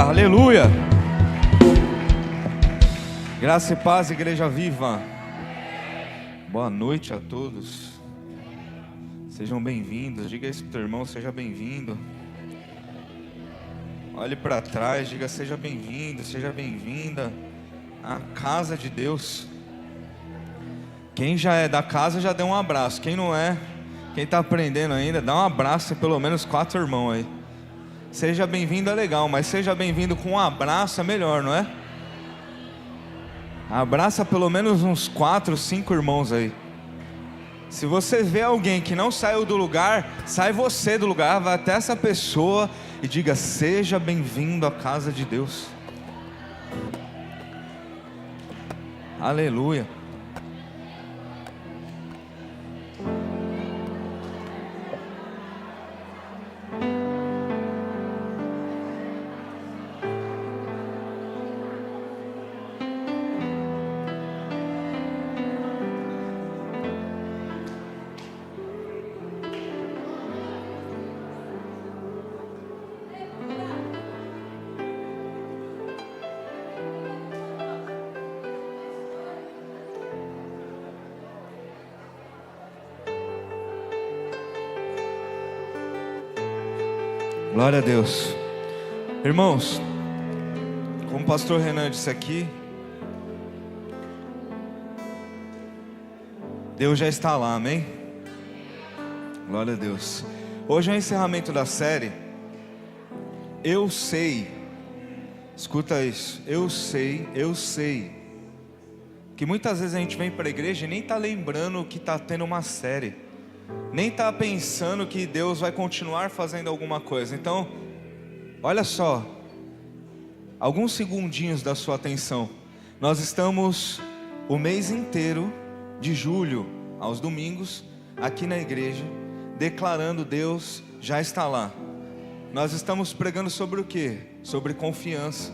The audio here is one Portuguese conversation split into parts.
Aleluia! Graça e paz, Igreja Viva. Boa noite a todos. Sejam bem-vindos. Diga isso pro teu irmão, seja bem-vindo. Olhe para trás, diga seja bem-vindo, seja bem-vinda à casa de Deus. Quem já é da casa já deu um abraço. Quem não é, quem está aprendendo ainda, dá um abraço em pelo menos 4 irmãos aí. Seja bem-vindo é legal, mas seja bem-vindo com um abraço é melhor, não é? Abraça pelo menos uns 4, 5 irmãos aí. Se você vê alguém que não saiu do lugar, sai você do lugar, vai até essa pessoa e diga: seja bem-vindo à casa de Deus. Aleluia. Glória a Deus. Irmãos, como o pastor Renan disse aqui, Deus já está lá, amém? Glória a Deus. Hoje é o encerramento da série Eu Sei. Escuta isso, eu sei que muitas vezes a gente vem para a igreja e nem está lembrando que está tendo uma série, nem está pensando que Deus vai continuar fazendo alguma coisa. Então, olha só, alguns segundinhos da sua atenção. Nós estamos o mês inteiro de julho, aos domingos, aqui na igreja, declarando: Deus já está lá. Nós estamos pregando sobre o quê? Sobre confiança.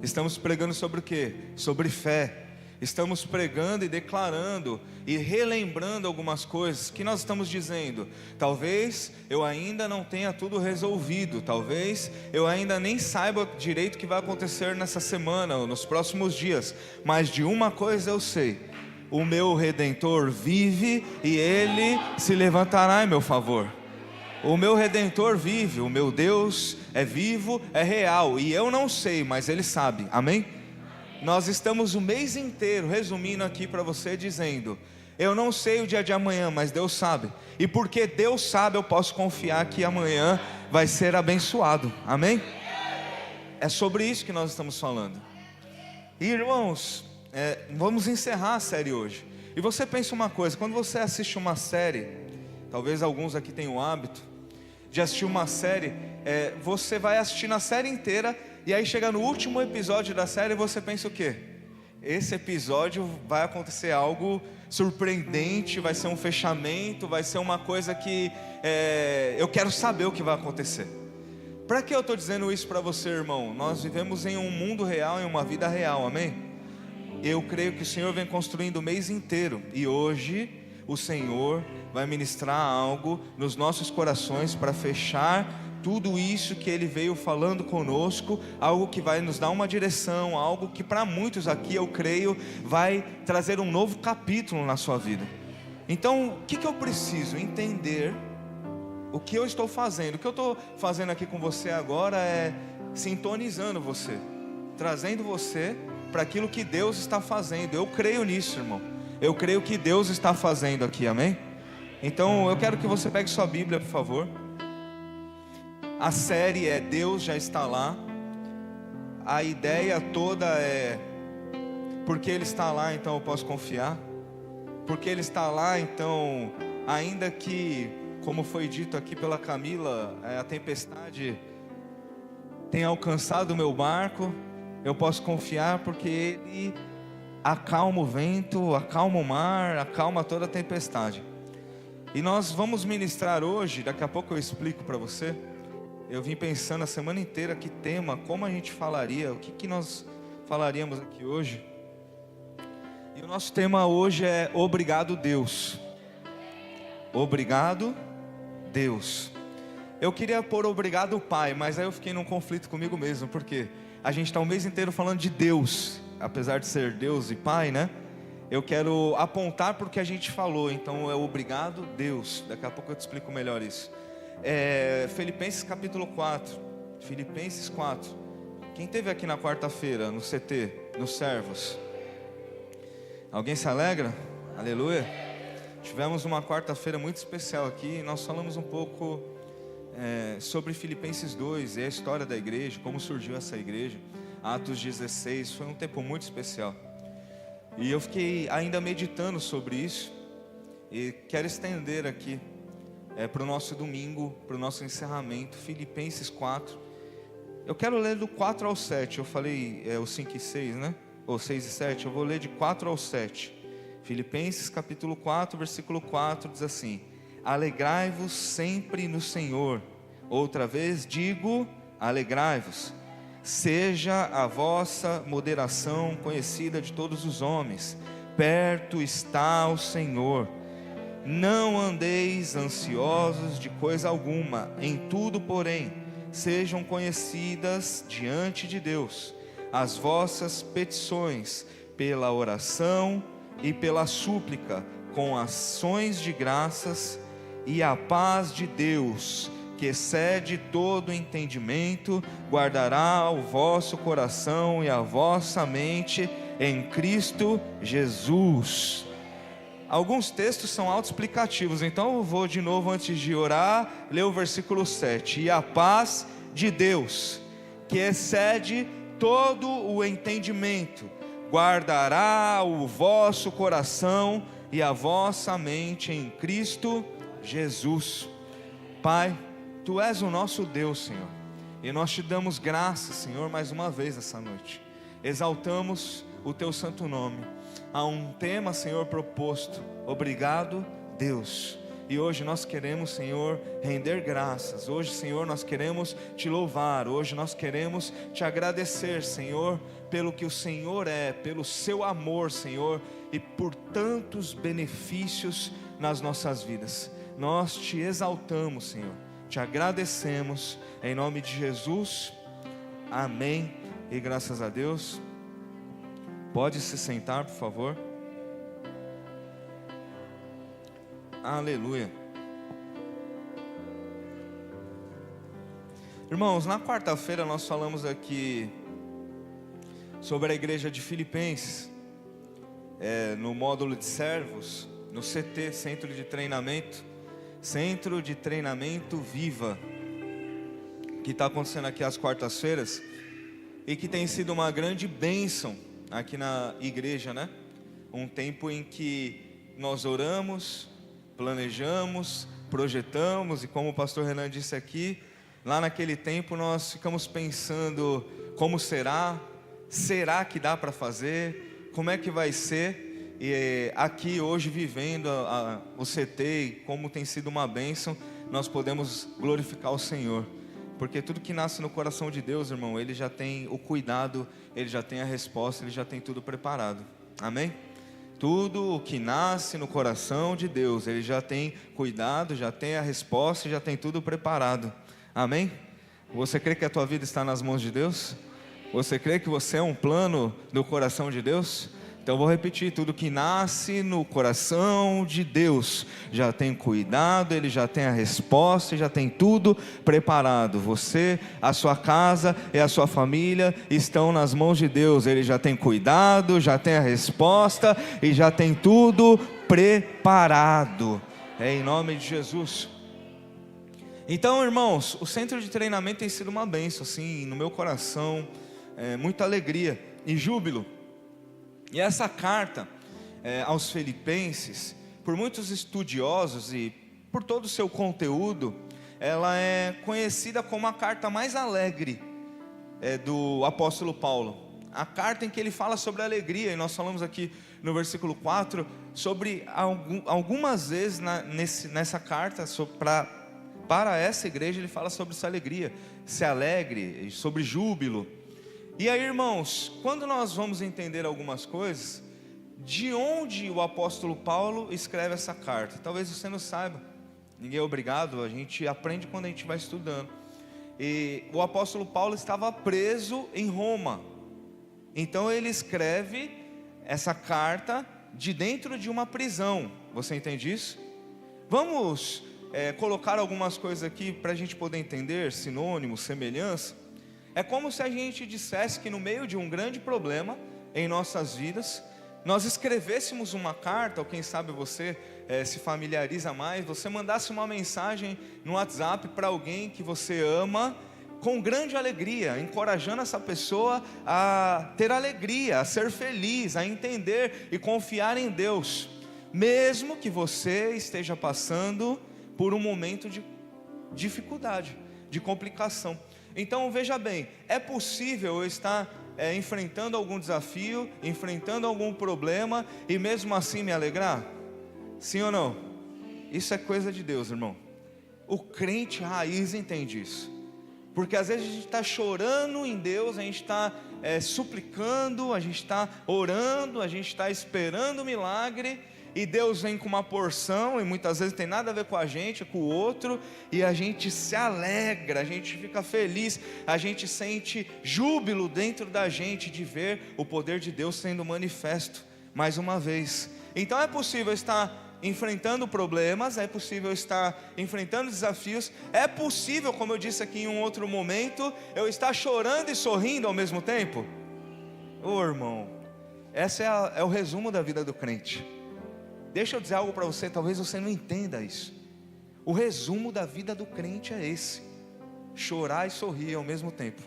Estamos pregando sobre o quê? Sobre fé. Estamos pregando e declarando e relembrando algumas coisas que nós estamos dizendo: talvez eu ainda não tenha tudo resolvido, talvez eu ainda nem saiba direito o que vai acontecer nessa semana ou nos próximos dias, mas de uma coisa eu sei: o meu Redentor vive e Ele se levantará em meu favor. O meu Redentor vive, o meu Deus é vivo, é real, e eu não sei, mas Ele sabe, amém? Nós estamos o mês inteiro resumindo aqui para você, dizendo: eu não sei o dia de amanhã, mas Deus sabe. E porque Deus sabe, eu posso confiar que amanhã vai ser abençoado, amém? É sobre isso que nós estamos falando. E irmãos, vamos encerrar a série hoje. E você pensa uma coisa: quando você assiste uma série, talvez alguns aqui tenham o hábito de assistir uma série, você vai assistindo a série inteira, e aí chega no último episódio da série e você pensa o quê? Esse episódio vai acontecer algo surpreendente, vai ser um fechamento, vai ser uma coisa que eu quero saber o que vai acontecer. Para que eu estou dizendo isso para você, irmão? Nós vivemos em um mundo real, em uma vida real, amém? Eu creio que o Senhor vem construindo o mês inteiro, e hoje o Senhor vai ministrar algo nos nossos corações para fechar tudo isso que Ele veio falando conosco, algo que vai nos dar uma direção, algo que para muitos aqui, eu creio, vai trazer um novo capítulo na sua vida. Então, o que eu preciso? Entender o que eu estou fazendo. O que eu estou fazendo aqui com você agora é sintonizando você, trazendo você para aquilo que Deus está fazendo. Eu creio nisso, irmão. Eu creio que Deus está fazendo aqui, amém? Então, eu quero que você pegue sua Bíblia, por favor. A série é Deus já está lá. A ideia toda é: porque Ele está lá, então eu posso confiar. Porque Ele está lá, então, ainda que, como foi dito aqui pela Camila, a tempestade tenha alcançado o meu barco, eu posso confiar, porque Ele acalma o vento, acalma o mar, acalma toda a tempestade. E nós vamos ministrar hoje, daqui a pouco eu explico para você. Eu vim pensando a semana inteira que tema, como a gente falaria, o que nós falaríamos aqui hoje. E o nosso tema hoje é Obrigado, Deus. Obrigado, Deus. Eu queria pôr obrigado Pai, mas aí eu fiquei num conflito comigo mesmo, porque a gente está o mês inteiro falando de Deus, apesar de ser Deus e Pai, né? Eu quero apontar porque a gente falou, então é obrigado Deus. Daqui a pouco eu te explico melhor isso. Filipenses capítulo 4. Filipenses 4. Quem esteve aqui na quarta-feira no CT, nos servos? Alguém se alegra? Aleluia. Tivemos uma quarta-feira muito especial aqui e nós falamos um pouco sobre Filipenses 2 e a história da igreja, como surgiu essa igreja. Atos 16, foi um tempo muito especial. E eu fiquei ainda meditando sobre isso e quero estender aqui para o nosso domingo, para o nosso encerramento, Filipenses 4. Eu quero ler do 4 ao 7, eu falei o 5 e 6, né? Ou 6 e 7, eu vou ler de 4 ao 7. Filipenses capítulo 4, versículo 4 diz assim: alegrai-vos sempre no Senhor. Outra vez digo, alegrai-vos. Seja a vossa moderação conhecida de todos os homens. Perto está o Senhor. Não andeis ansiosos de coisa alguma. Em tudo, porém, sejam conhecidas diante de Deus as vossas petições, pela oração e pela súplica, com ações de graças, e a paz de Deus, que excede todo entendimento, guardará o vosso coração e a vossa mente em Cristo Jesus. Alguns textos são autoexplicativos, então eu vou de novo, antes de orar, ler o versículo 7. E a paz de Deus, que excede todo o entendimento, guardará o vosso coração e a vossa mente em Cristo Jesus. Pai, Tu és o nosso Deus, Senhor, e nós te damos graças, Senhor, mais uma vez essa noite. Exaltamos o Teu santo nome. Há um tema, Senhor, proposto: obrigado, Deus. E hoje nós queremos, Senhor, render graças. Hoje, Senhor, nós queremos Te louvar. Hoje nós queremos Te agradecer, Senhor, pelo que o Senhor é, pelo Seu amor, Senhor, e por tantos benefícios nas nossas vidas. Nós Te exaltamos, Senhor, Te agradecemos, em nome de Jesus, amém, e graças a Deus. Pode se sentar, por favor. Aleluia. Irmãos, na quarta-feira nós falamos aqui sobre a igreja de Filipenses, no módulo de servos, no CT, Centro de Treinamento Viva, que está acontecendo aqui às quartas-feiras, e que tem sido uma grande bênção aqui na igreja, né? Um tempo em que nós oramos, planejamos, projetamos, e como o pastor Renan disse aqui, lá naquele tempo nós ficamos pensando: como será que dá para fazer, como é que vai ser? E aqui hoje, vivendo o CT, como tem sido uma bênção, nós podemos glorificar o Senhor, porque tudo que nasce no coração de Deus, irmão, Ele já tem o cuidado, Ele já tem a resposta, Ele já tem tudo preparado, amém? Tudo o que nasce no coração de Deus, Ele já tem cuidado, já tem a resposta, já tem tudo preparado, amém? Você crê que a tua vida está nas mãos de Deus? Você crê que você é um plano do coração de Deus? Então eu vou repetir: tudo que nasce no coração de Deus já tem cuidado, Ele já tem a resposta, já tem tudo preparado. Você, a sua casa e a sua família estão nas mãos de Deus. Ele já tem cuidado, já tem a resposta e já tem tudo preparado. Em nome de Jesus. Então, irmãos, o centro de treinamento tem sido uma bênção, assim, no meu coração, muita alegria e júbilo. E essa carta aos Filipenses, por muitos estudiosos e por todo o seu conteúdo, ela é conhecida como a carta mais alegre do apóstolo Paulo. A carta em que ele fala sobre a alegria, e nós falamos aqui no versículo 4, sobre algumas vezes nessa carta, para essa igreja, ele fala sobre essa alegria, se alegre, sobre júbilo. E aí, irmãos, quando nós vamos entender algumas coisas, de onde o apóstolo Paulo escreve essa carta? Talvez você não saiba, Ninguém é obrigado, a gente aprende quando a gente vai estudando. E o apóstolo Paulo estava preso em Roma. Então ele escreve essa carta de dentro de uma prisão. Você entende isso? Vamos colocar algumas coisas aqui para a gente poder entender, sinônimos, semelhança. É como se a gente dissesse que no meio de um grande problema em nossas vidas, nós escrevêssemos uma carta, ou quem sabe você se familiariza mais, você mandasse uma mensagem no WhatsApp para alguém que você ama, com grande alegria, encorajando essa pessoa a ter alegria, a ser feliz, a entender e confiar em Deus, mesmo que você esteja passando por um momento de dificuldade, de complicação. Então veja bem, é possível eu estar enfrentando algum desafio, enfrentando algum problema e mesmo assim me alegrar? Sim ou não? Isso é coisa de Deus, irmão. O crente raiz entende isso. Porque às vezes a gente está chorando em Deus, a gente está suplicando, a gente está orando, a gente está esperando o milagre, e Deus vem com uma porção, e muitas vezes tem nada a ver com a gente, é com o outro, e a gente se alegra, a gente fica feliz, a gente sente júbilo dentro da gente de ver o poder de Deus sendo manifesto mais uma vez. Então é possível estar enfrentando problemas, é possível estar enfrentando desafios, é possível, como eu disse aqui em um outro momento, eu estar chorando e sorrindo ao mesmo tempo. Ô irmão, esse é o resumo da vida do crente. Deixa eu dizer algo para você, talvez você não entenda isso. O resumo da vida do crente é esse: chorar e sorrir ao mesmo tempo.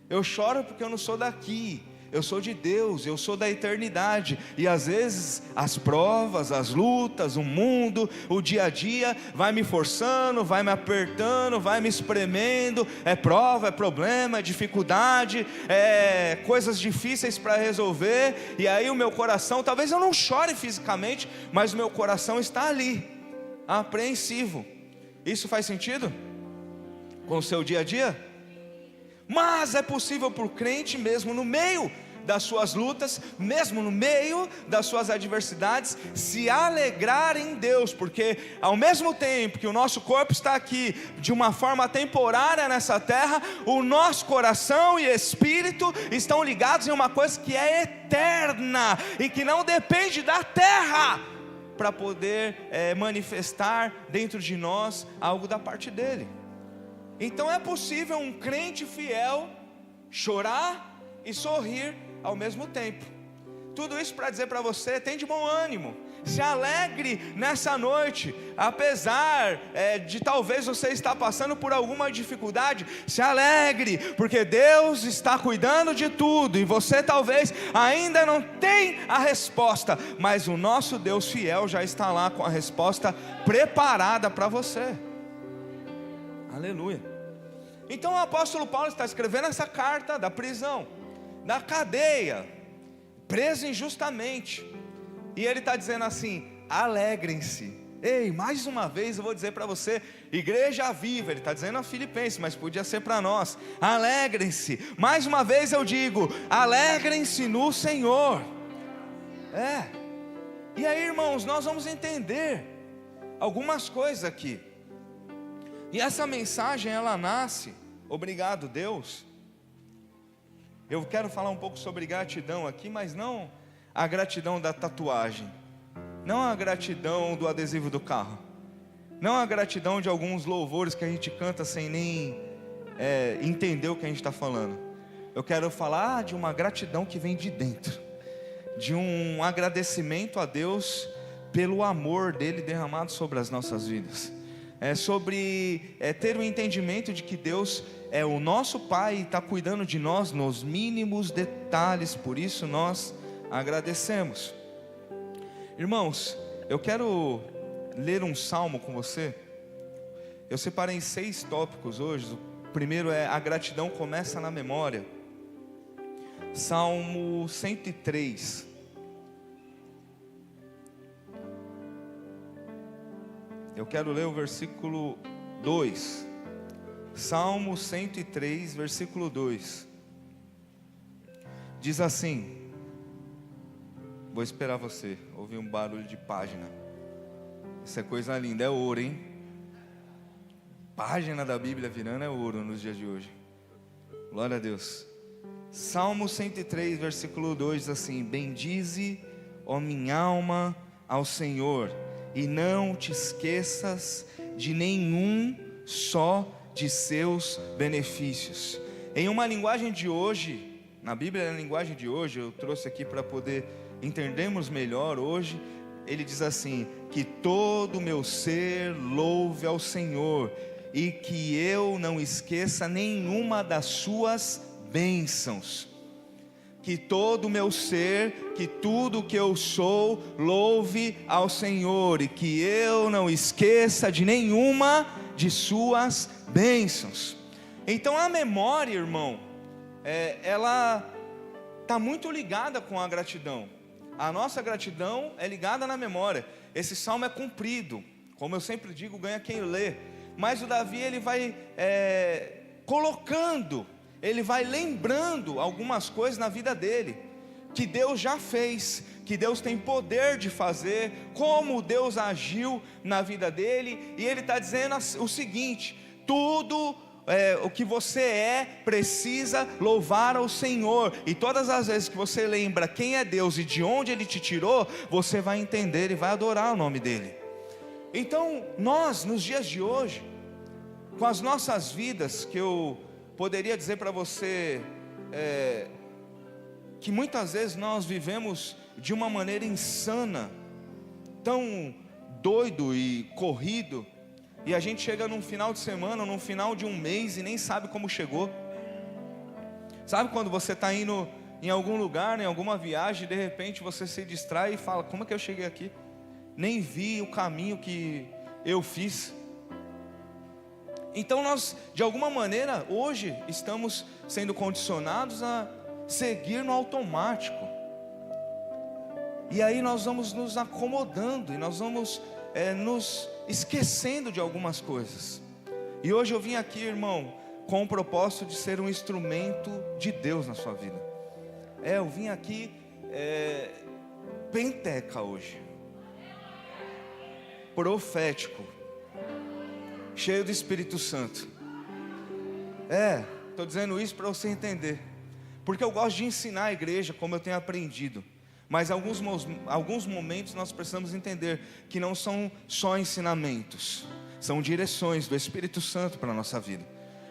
Eu choro porque eu não sou daqui, eu sou de Deus, eu sou da eternidade. E às vezes as provas, as lutas, o mundo, o dia a dia vai me forçando, vai me apertando, vai me espremendo. É prova, é problema, é dificuldade, é coisas difíceis para resolver. E aí o meu coração, talvez eu não chore fisicamente, mas o meu coração está ali, apreensivo. Isso faz sentido com o seu dia a dia? Mas é possível para o crente, mesmo no meio das suas lutas, mesmo no meio das suas adversidades, se alegrar em Deus, porque ao mesmo tempo que o nosso corpo está aqui de uma forma temporária nessa terra, o nosso coração e espírito estão ligados em uma coisa que é eterna e que não depende da terra para poder manifestar dentro de nós algo da parte dele. Então é possível um crente fiel chorar e sorrir ao mesmo tempo. Tudo isso para dizer para você: tem de bom ânimo, se alegre nessa noite, apesar de talvez você estar passando por alguma dificuldade. Se alegre, porque Deus está cuidando de tudo, e você talvez ainda não tenha a resposta, mas o nosso Deus fiel já está lá com a resposta preparada para você. Aleluia. Então o apóstolo Paulo está escrevendo essa carta da prisão, da cadeia, preso injustamente, e ele está dizendo assim: alegrem-se. Ei, mais uma vez eu vou dizer para você, igreja viva, ele está dizendo a Filipenses, mas podia ser para nós: alegrem-se. Mais uma vez eu digo: alegrem-se no Senhor. E aí, irmãos, nós vamos entender algumas coisas aqui. E essa mensagem, ela nasce, obrigado Deus. Eu quero falar um pouco sobre gratidão aqui, mas não a gratidão da tatuagem, não a gratidão do adesivo do carro, não a gratidão de alguns louvores que a gente canta sem nem entender o que a gente está falando. Eu quero falar de uma gratidão que vem de dentro, de um agradecimento a Deus pelo amor dele derramado sobre as nossas vidas. Sobre ter o entendimento de que Deus é o nosso Pai e está cuidando de nós nos mínimos detalhes. Por isso nós agradecemos. Irmãos, eu quero ler um salmo com você. Eu separei 6 tópicos hoje. O primeiro é: a gratidão começa na memória. Salmo 103. Eu quero ler o versículo 2. Salmo 103, versículo 2. Diz assim: vou esperar você ouvir um barulho de página. Isso é coisa linda, é ouro, hein? página da Bíblia virando é ouro nos dias de hoje. Glória a Deus. Salmo 103, versículo 2 diz assim: bendize, ó minha alma, ao Senhor, e não te esqueças de nenhum só de seus benefícios. Em uma linguagem de hoje, na Bíblia, na linguagem de hoje, eu trouxe aqui para poder entendermos melhor hoje. Ele diz assim: que todo o meu ser louve ao Senhor, e que eu não esqueça nenhuma das suas bênçãos. Que todo o meu ser, que tudo que eu sou, louve ao Senhor, e que eu não esqueça de nenhuma de suas bênçãos. Então a memória, irmão, ela está muito ligada com a gratidão. A nossa gratidão é ligada na memória. Esse salmo é cumprido, como eu sempre digo, ganha quem lê. Mas o Davi, ele vai colocando, ele vai lembrando algumas coisas na vida dele, que Deus já fez, que Deus tem poder de fazer, como Deus agiu na vida dele. E ele está dizendo o seguinte: tudo o que você precisa louvar ao Senhor. E todas as vezes que você lembra quem é Deus e de onde Ele te tirou, você vai entender e vai adorar o nome dEle. Então nós, nos dias de hoje, com as nossas vidas, que eu poderia dizer para você, que muitas vezes nós vivemos de uma maneira insana, tão doido e corrido, e a gente chega num final de semana, num final de um mês e nem sabe como chegou. Sabe quando você está indo em algum lugar, em alguma viagem, e de repente você se distrai e fala: como é que eu cheguei aqui? Nem vi o caminho que eu fiz. Então nós, de alguma maneira, hoje estamos sendo condicionados a seguir no automático. E aí nós vamos nos acomodando, e nós vamos nos esquecendo de algumas coisas. E hoje eu vim aqui, irmão, com o propósito de ser um instrumento de Deus na sua vida. Eu vim aqui penteca hoje, profético, cheio do Espírito Santo. Estou dizendo isso para você entender, porque eu gosto de ensinar a igreja como eu tenho aprendido. Mas em alguns momentos nós precisamos entender que não são só ensinamentos, são direções do Espírito Santo para a nossa vida.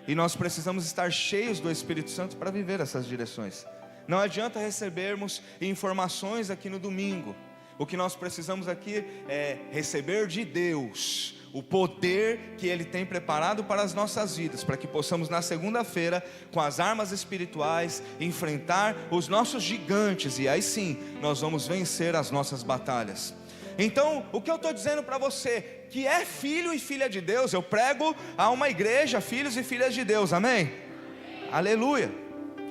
E nós precisamos estar cheios do Espírito Santo para viver essas direções. Não adianta recebermos informações aqui no domingo. O que nós precisamos aqui é receber de Deus o poder que Ele tem preparado para as nossas vidas, para que possamos na segunda-feira, com as armas espirituais, enfrentar os nossos gigantes, e aí sim, nós vamos vencer as nossas batalhas. Então, o que eu estou dizendo para você, que é filho e filha de Deus, eu prego a uma igreja, filhos e filhas de Deus, amém? Amém. Aleluia.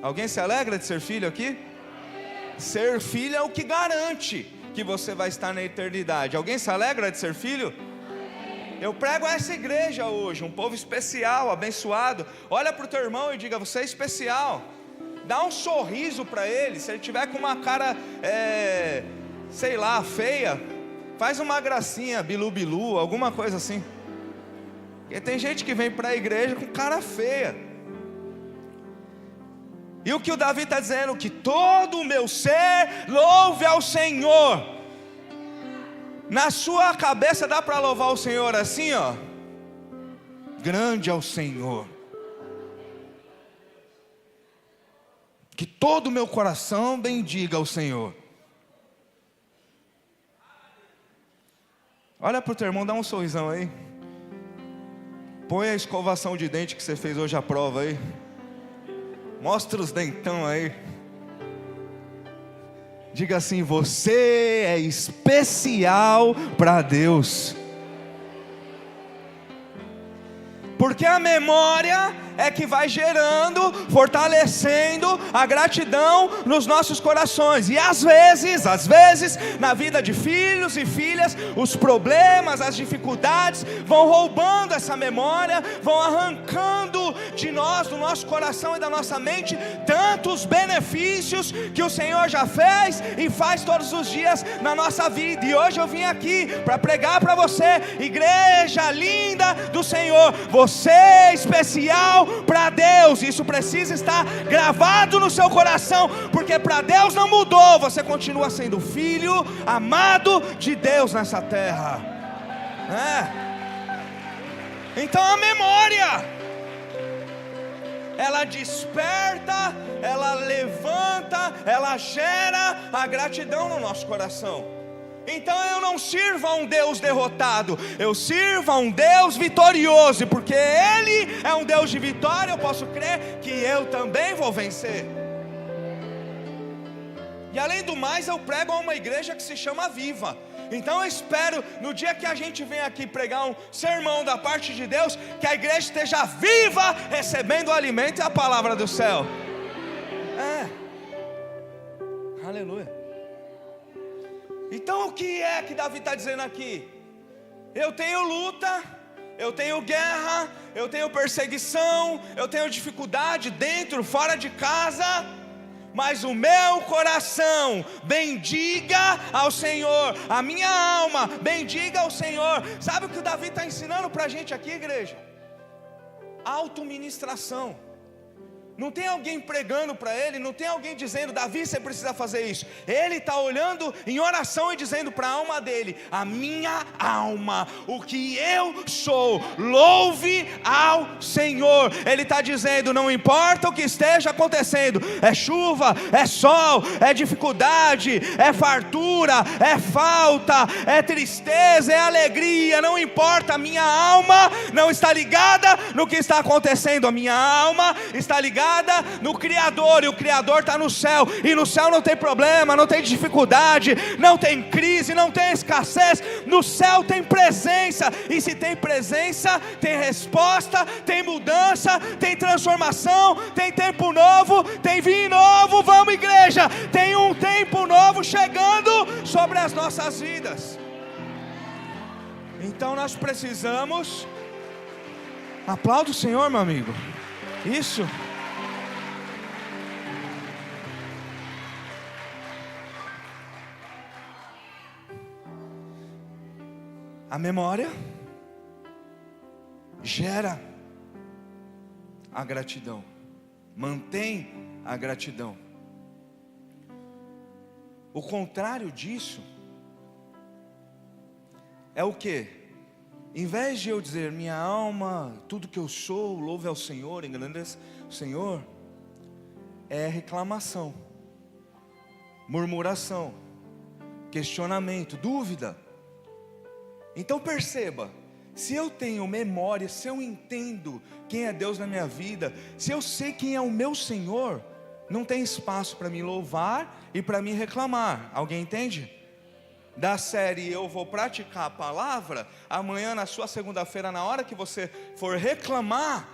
Alguém se alegra de ser filho aqui? Amém. Ser filho é o que garante que você vai estar na eternidade. Alguém se alegra de ser filho? Eu prego a essa igreja hoje, um povo especial, abençoado. Olha para o teu irmão e diga: você é especial. Dá um sorriso para ele. Se ele tiver com uma cara, sei lá, feia, faz uma gracinha, bilu bilu, alguma coisa assim. Porque tem gente que vem para a igreja com cara feia. E o que o Davi está dizendo? Que todo o meu ser louve ao Senhor. Na sua cabeça dá para louvar o Senhor assim, ó: grande é o Senhor. Que todo o meu coração bendiga o Senhor. Olha para o teu irmão, dá um sorrisão aí. Põe a escovação de dente que você fez hoje à prova aí. Mostra os dentão aí. Diga assim: você é especial para Deus. Porque a memória, é que vai gerando, fortalecendo a gratidão nos nossos corações. E às vezes, na vida de filhos e filhas, os problemas, as dificuldades vão roubando essa memória, vão arrancando de nós, do nosso coração e da nossa mente, tantos benefícios que o Senhor já fez e faz todos os dias na nossa vida. E hoje eu vim aqui para pregar para você, igreja linda do Senhor, você é especial para Deus. Isso precisa estar gravado no seu coração, porque para Deus não mudou, você continua sendo filho amado de Deus nessa terra. Então a memória, ela desperta, ela levanta, ela gera a gratidão no nosso coração. Então eu não sirvo a um Deus derrotado, eu sirvo a um Deus vitorioso, porque Ele é um Deus de vitória. Eu posso crer que eu também vou vencer. E além do mais, eu prego a uma igreja que se chama Viva. Então eu espero, no dia que a gente vem aqui pregar um sermão da parte de Deus, que a igreja esteja viva, recebendo o alimento e a palavra do céu. Aleluia. Então o que é que Davi está dizendo aqui? Eu tenho luta, eu tenho guerra, eu tenho perseguição, eu tenho dificuldade dentro, fora de casa, mas o meu coração bendiga ao Senhor, a minha alma bendiga ao Senhor. Sabe o que o Davi está ensinando para a gente aqui, igreja? Autoministração. Não tem alguém pregando para ele, não tem alguém dizendo: Davi, você precisa fazer isso. Ele está olhando em oração e dizendo para a alma dele: a minha alma, o que eu sou, louve ao Senhor. Ele está dizendo: não importa o que esteja acontecendo, é chuva, é sol, é dificuldade, é fartura, é falta, é tristeza, é alegria, não importa, a minha alma não está ligada no que está acontecendo, a minha alma está ligada no Criador, e o Criador está no céu, e no céu não tem problema, não tem dificuldade, não tem crise, não tem escassez. No céu tem presença, e se tem presença, tem resposta, tem mudança, tem transformação, tem tempo novo, tem vinho novo. Vamos, igreja, tem um tempo novo chegando sobre as nossas vidas. Então nós precisamos, aplauda o Senhor, meu amigo, isso. A memória gera a gratidão, mantém a gratidão. O contrário disso é o que? Em vez de eu dizer: minha alma, tudo que eu sou, louve ao Senhor, engrandeça o Senhor, é reclamação, murmuração, questionamento, dúvida. Então perceba, se eu tenho memória, se eu entendo quem é Deus na minha vida, se eu sei quem é o meu Senhor, não tem espaço para me louvar e para me reclamar. Alguém entende? Da série Eu Vou Praticar a Palavra, amanhã na sua segunda-feira, na hora que você for reclamar,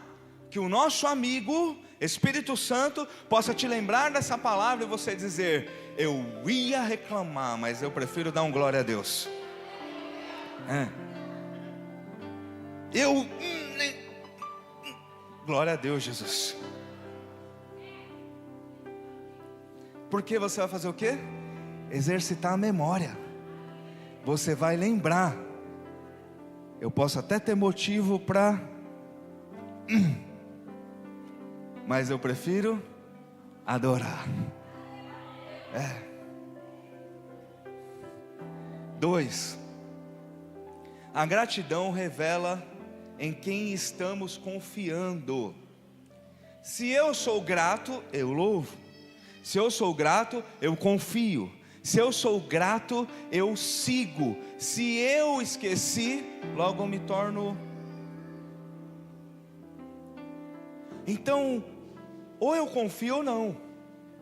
que o nosso amigo Espírito Santo possa te lembrar dessa palavra e você dizer: eu ia reclamar, mas eu prefiro dar um glória a Deus. Glória a Deus, Jesus. Porque você vai fazer o quê? Exercitar a memória. Você vai lembrar. Eu posso até ter motivo para mas eu prefiro adorar. 2. A gratidão revela em quem estamos confiando. Se eu sou grato, eu louvo. Se eu sou grato, eu confio. Se eu sou grato, eu sigo. Se eu esqueci, logo eu me torno. Então, ou eu confio ou não.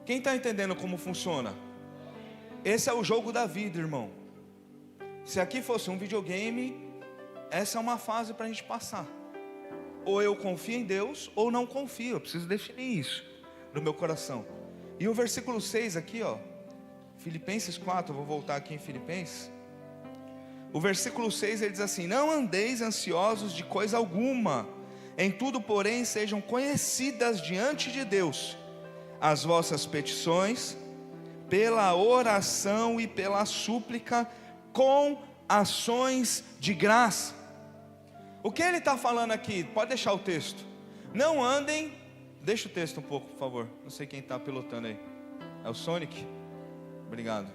Quem está entendendo como funciona? Esse é o jogo da vida, irmão. Se aqui fosse um videogame, essa é uma fase para a gente passar. ou eu confio em Deus, ou não confio. Eu preciso definir isso no meu coração. E o versículo 6 aqui, ó, Filipenses 4, eu vou voltar aqui em Filipenses. O versículo 6 ele diz assim: não andeis ansiosos de coisa alguma, em tudo porém sejam conhecidas diante de Deus as vossas petições, pela oração e pela súplica, com ações de graça. O que ele está falando aqui? Pode deixar o texto. Não andem, deixa o texto um pouco, por favor. Não sei quem está pilotando aí. É o Sonic? Obrigado.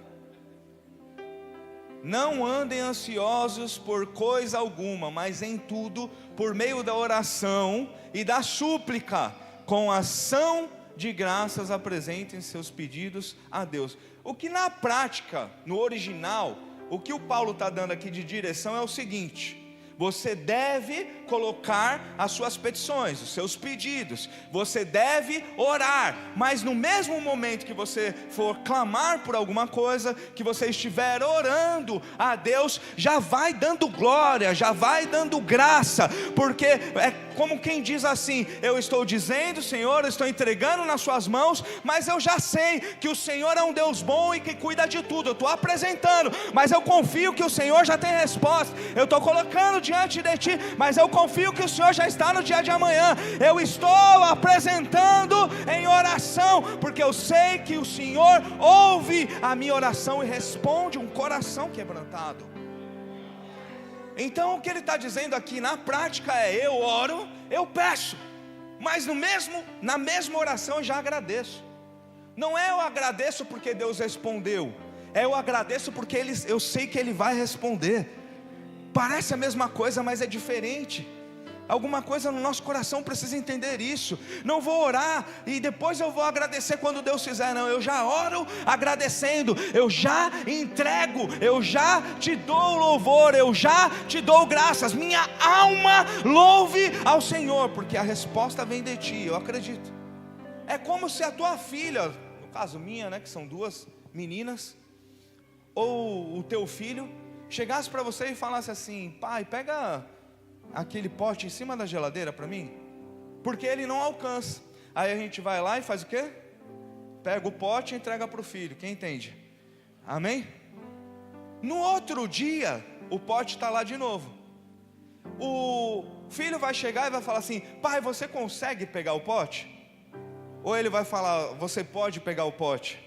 Não andem ansiosos por coisa alguma, mas em tudo, por meio da oração e da súplica, com ação de graças, apresentem seus pedidos a Deus. O que na prática, no original, o que o Paulo está dando aqui de direção é o seguinte: você deve colocar as suas petições, os seus pedidos, você deve orar, mas no mesmo momento que você for clamar por alguma coisa, que você estiver orando a Deus, já vai dando glória, já vai dando graça, porque é como quem diz assim: eu estou dizendo, Senhor, eu estou entregando nas suas mãos, mas eu já sei que o Senhor é um Deus bom e que cuida de tudo. Eu estou apresentando, mas eu confio que o Senhor já tem resposta. Eu estou colocando diante de Ti, mas eu confio que o Senhor já está no dia de amanhã. Eu estou apresentando em oração, porque eu sei que o Senhor ouve a minha oração e responde um coração quebrantado. Então o que ele está dizendo aqui na prática é: eu oro, eu peço, mas na mesma oração eu já agradeço. Não é eu agradeço porque Deus respondeu, é eu agradeço porque eu sei que Ele vai responder. Parece a mesma coisa, mas é diferente. Alguma coisa no nosso coração precisa entender isso. Não vou orar e depois eu vou agradecer quando Deus fizer. Não, eu já oro agradecendo, eu já entrego, eu já te dou louvor, eu já te dou graças. Minha alma louve ao Senhor, porque a resposta vem de Ti, eu acredito. É como se a tua filha, no caso minha, né, que são duas meninas, ou o teu filho chegasse para você e falasse assim: pai, pega aquele pote em cima da geladeira para mim, porque ele não alcança. Aí a gente vai lá e faz o quê? Pega o pote e entrega para o filho. Quem entende? Amém? No outro dia o pote está lá de novo. O filho vai chegar e vai falar assim: pai, você consegue pegar o pote? Ou ele vai falar: você pode pegar o pote?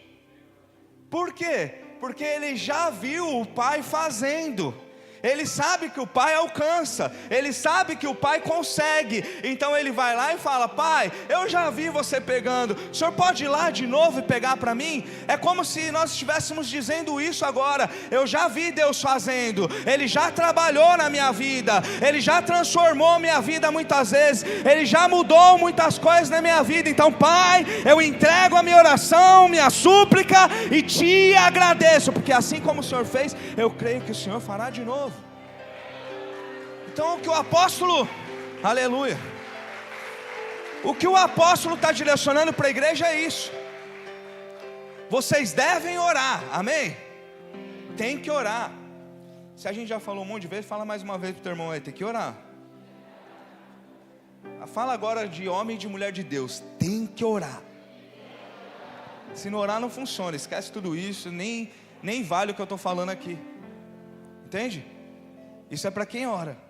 Por quê? Porque ele já viu o pai fazendo. Ele sabe que o pai alcança, ele sabe que o pai consegue. Então ele vai lá e fala: pai, eu já vi você pegando, o senhor pode ir lá de novo e pegar para mim? É como se nós estivéssemos dizendo isso agora: eu já vi Deus fazendo, Ele já trabalhou na minha vida, Ele já transformou minha vida muitas vezes, Ele já mudou muitas coisas na minha vida. Então pai, eu entrego a minha oração, minha súplica e te agradeço, porque assim como o Senhor fez, eu creio que o Senhor fará de novo. Então o que o apóstolo, aleluia, o que o apóstolo está direcionando para a igreja é isso: vocês devem orar, amém? Tem que orar. Se a gente já falou um monte de vezes, fala mais uma vez para o teu irmão aí: tem que orar. Fala agora de homem e de mulher de Deus: tem que orar. Se não orar não funciona, esquece tudo isso, nem vale o que eu estou falando aqui. Entende? Isso é para quem ora.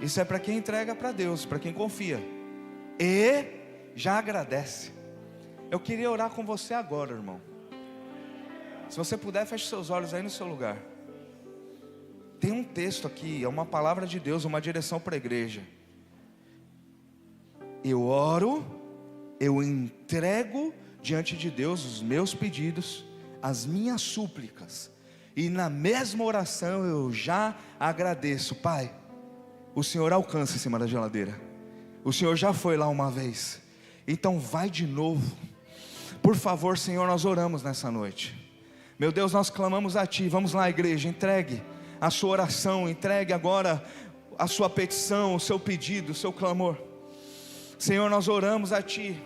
Isso é para quem entrega para Deus, para quem confia e já agradece. Eu queria orar com você agora, irmão. Se você puder, feche seus olhos aí no seu lugar. Tem um texto aqui, é uma palavra de Deus, uma direção para a igreja. Eu oro, eu entrego diante de Deus os meus pedidos, as minhas súplicas, e na mesma oração eu já agradeço. Pai, o Senhor alcança em cima da geladeira, o Senhor já foi lá uma vez, então vai de novo. Por favor, Senhor, nós oramos nessa noite. Meu Deus, nós clamamos a Ti. Vamos lá, igreja, entregue a sua oração, entregue agora a sua petição, o seu pedido, o seu clamor. Senhor, nós oramos a Ti,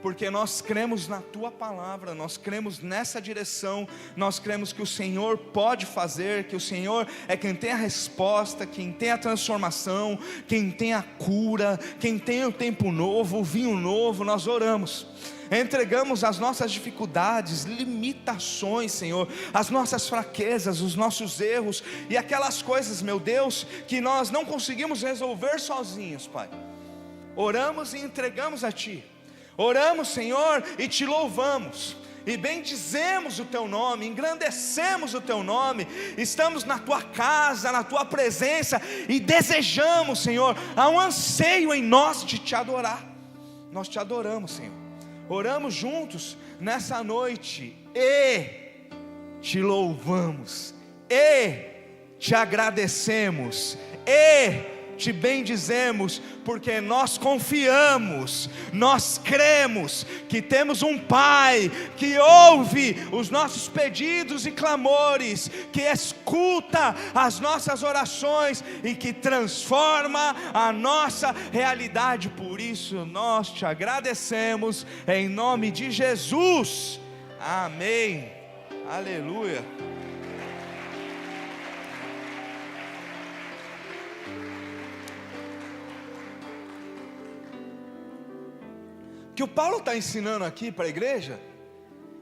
porque nós cremos na Tua palavra, nós cremos nessa direção, nós cremos que o Senhor pode fazer, que o Senhor é quem tem a resposta, quem tem a transformação, quem tem a cura, quem tem o tempo novo, o vinho novo. Nós oramos, entregamos as nossas dificuldades, limitações, Senhor, as nossas fraquezas, os nossos erros e aquelas coisas, meu Deus, que nós não conseguimos resolver sozinhos, Pai. Oramos e entregamos a Ti. Oramos, Senhor, e Te louvamos, e bendizemos o Teu nome, engrandecemos o Teu nome. Estamos na Tua casa, na Tua presença, e desejamos, Senhor, há um anseio em nós de Te adorar. Nós Te adoramos, Senhor. Oramos juntos nessa noite, e Te louvamos, e Te agradecemos, e Te bendizemos, porque nós confiamos, nós cremos que temos um Pai que ouve os nossos pedidos e clamores, que escuta as nossas orações e que transforma a nossa realidade. Por isso nós Te agradecemos, em nome de Jesus, amém, aleluia. Que o Paulo está ensinando aqui para a igreja,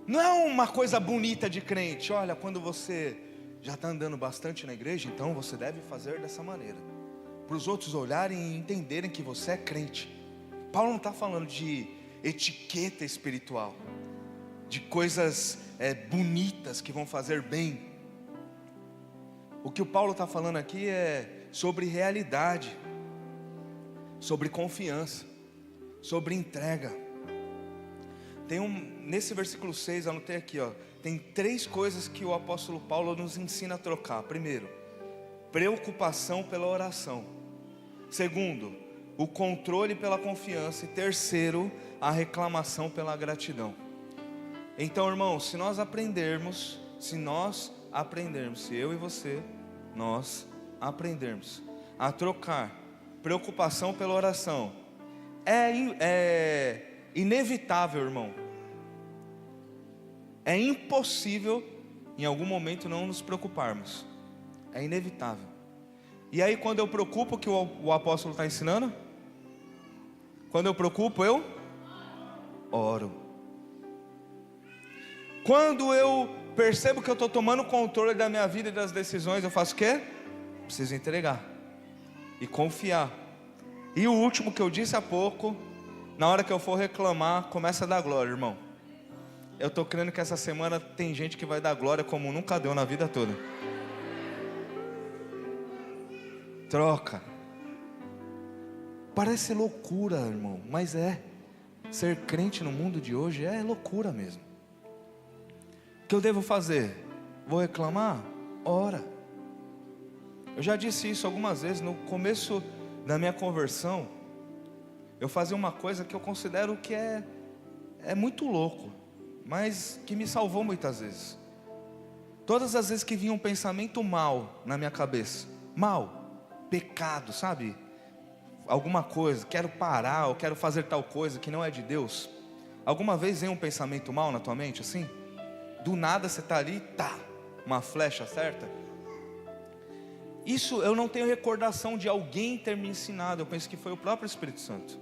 não é uma coisa bonita de crente. Olha, quando você já está andando bastante na igreja, então você deve fazer dessa maneira, para os outros olharem e entenderem que você é crente. Paulo não está falando de etiqueta espiritual, de coisas bonitas que vão fazer bem. O que o Paulo está falando aqui é sobre realidade, sobre confiança, sobre entrega. Nesse versículo 6, eu anotei aqui, tem 3 coisas que o apóstolo Paulo nos ensina a trocar. Primeiro, preocupação pela oração. Segundo, o controle pela confiança. E terceiro, a reclamação pela gratidão. Então, irmãos, se eu e você, nós aprendermos a trocar preocupação pela oração, é inevitável, irmão, é impossível em algum momento não nos preocuparmos, é inevitável. E aí, quando eu preocupo, o que o apóstolo está ensinando? Quando eu preocupo, eu oro. Quando eu percebo que eu estou tomando controle da minha vida e das decisões, eu faço o quê? Preciso entregar e confiar. E o último que eu disse há pouco, na hora que eu for reclamar, começa a dar glória, irmão. Eu estou crendo que essa semana tem gente que vai dar glória como nunca deu na vida toda. Troca. Parece loucura, irmão, mas ser crente no mundo de hoje é loucura mesmo. O que eu devo fazer? Vou reclamar? Ora. Eu já disse isso algumas vezes. No começo da minha conversão, eu fazia uma coisa que eu considero que é muito louco, mas que me salvou muitas vezes. Todas as vezes que vinha um pensamento mal na minha cabeça, mal, pecado, sabe? Alguma coisa, quero parar, ou quero fazer tal coisa que não é de Deus. Alguma vez vem um pensamento mal na tua mente assim? Do nada você está ali, uma flecha certa. Isso eu não tenho recordação de alguém ter me ensinado. Eu penso que foi o próprio Espírito Santo.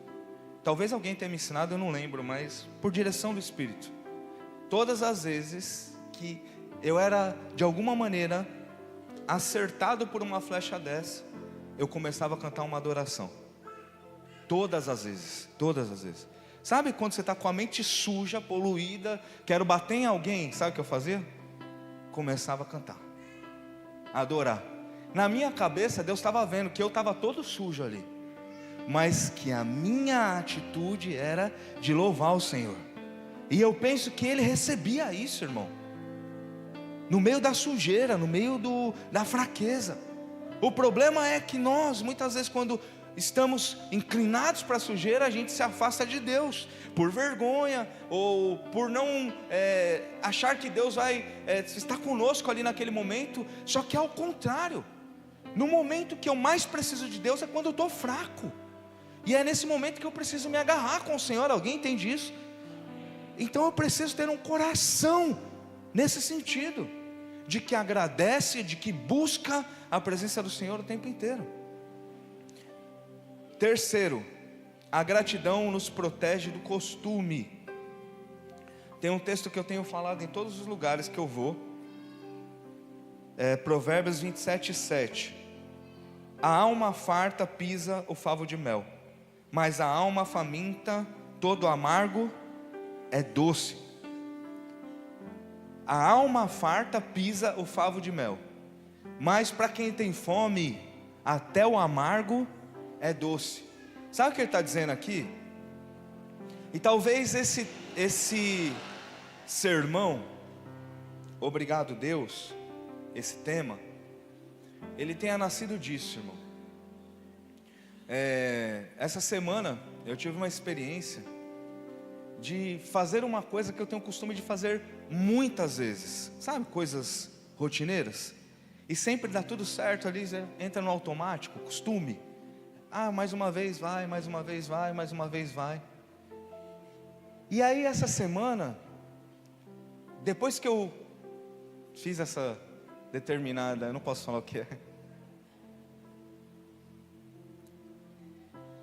Talvez alguém tenha me ensinado, eu não lembro, mas por direção do Espírito. Todas as vezes que eu era de alguma maneira acertado por uma flecha dessa, eu começava a cantar uma adoração. Todas as vezes. Sabe quando você está com a mente suja, poluída, quero bater em alguém, sabe o que eu fazia? Começava a cantar, a adorar. Na minha cabeça Deus estava vendo que eu estava todo sujo ali, mas que a minha atitude era de louvar o Senhor. E eu penso que Ele recebia isso, irmão, no meio da sujeira, no meio da fraqueza. O problema é que nós, muitas vezes, quando estamos inclinados para a sujeira, a gente se afasta de Deus, por vergonha, ou por não achar que Deus vai estar conosco ali naquele momento. Só que é ao contrário. No momento que eu mais preciso de Deus é quando eu estou fraco, e é nesse momento que eu preciso me agarrar com o Senhor. Alguém entende isso? Então eu preciso ter um coração nesse sentido, de que agradece, de que busca a presença do Senhor o tempo inteiro. Terceiro, a gratidão nos protege do costume. Tem um texto que eu tenho falado em todos os lugares que eu vou, Provérbios 27:7. A alma farta pisa o favo de mel, mas a alma faminta, todo amargo é doce. A alma farta pisa o favo de mel, mas para quem tem fome, até o amargo é doce. Sabe o que ele está dizendo aqui? E talvez esse sermão, obrigado Deus, esse tema, ele tenha nascido disso, irmão. Essa semana eu tive uma experiência de fazer uma coisa que eu tenho o costume de fazer muitas vezes, sabe, coisas rotineiras, e sempre dá tudo certo ali, entra no automático, costume. Mais uma vez vai, mais uma vez vai, mais uma vez vai. E aí essa semana, depois que eu fiz essa determinada, eu não posso falar o que é.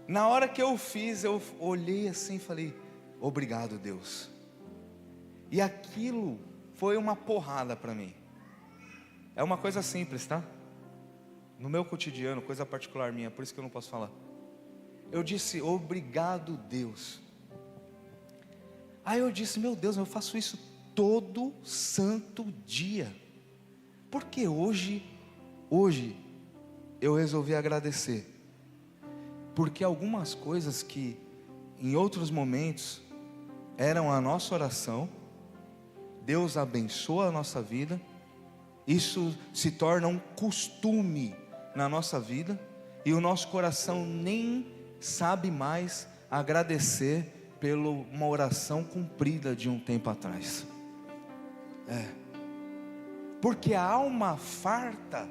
Na hora que eu fiz, eu olhei assim e falei, obrigado Deus. E aquilo foi uma porrada para mim. É uma coisa simples, tá? No meu cotidiano, coisa particular minha, por isso que eu não posso falar. Eu disse, obrigado Deus. Aí eu disse, meu Deus, eu faço isso todo santo dia. Porque hoje eu resolvi agradecer. Porque algumas coisas que em outros momentos eram a nossa oração, Deus abençoa a nossa vida, isso se torna um costume na nossa vida, e o nosso coração nem sabe mais agradecer pela uma oração cumprida de um tempo atrás. Porque a alma farta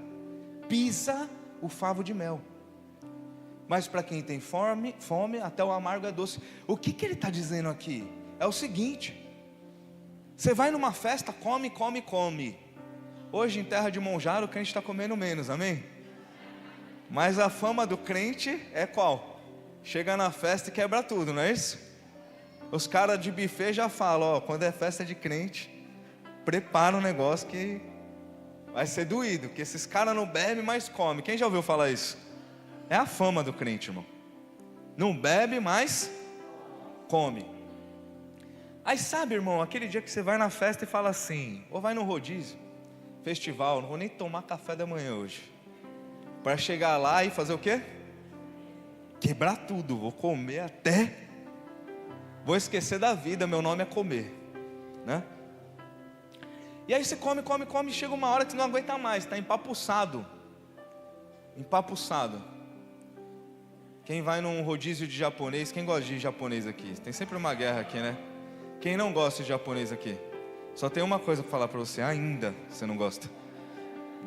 pisa o favo de mel, mas para quem tem fome, até o amargo é doce. O que ele está dizendo aqui? É o seguinte: você vai numa festa, come. Hoje em terra de Monjaro o crente está comendo menos, amém? Mas a fama do crente é qual? Chega na festa e quebra tudo, não é isso? Os caras de buffet já falam, quando é festa de crente, prepara um negócio que vai ser doído, que esses caras não bebem, mas comem. Quem já ouviu falar isso? É a fama do crente, irmão. Não bebe, mas come. Aí sabe, irmão, aquele dia que você vai na festa e fala assim, ou vai no rodízio, festival, não vou nem tomar café da manhã hoje, para chegar lá e fazer o quê? Quebrar tudo, vou comer até, vou esquecer da vida, meu nome é comer, né? E aí você come, chega uma hora que você não aguenta mais, está empapuçado. Quem vai num rodízio de japonês, quem gosta de japonês aqui? Tem sempre uma guerra aqui, né? Quem não gosta de japonês aqui? Só tem uma coisa para falar para você, ainda você não gosta.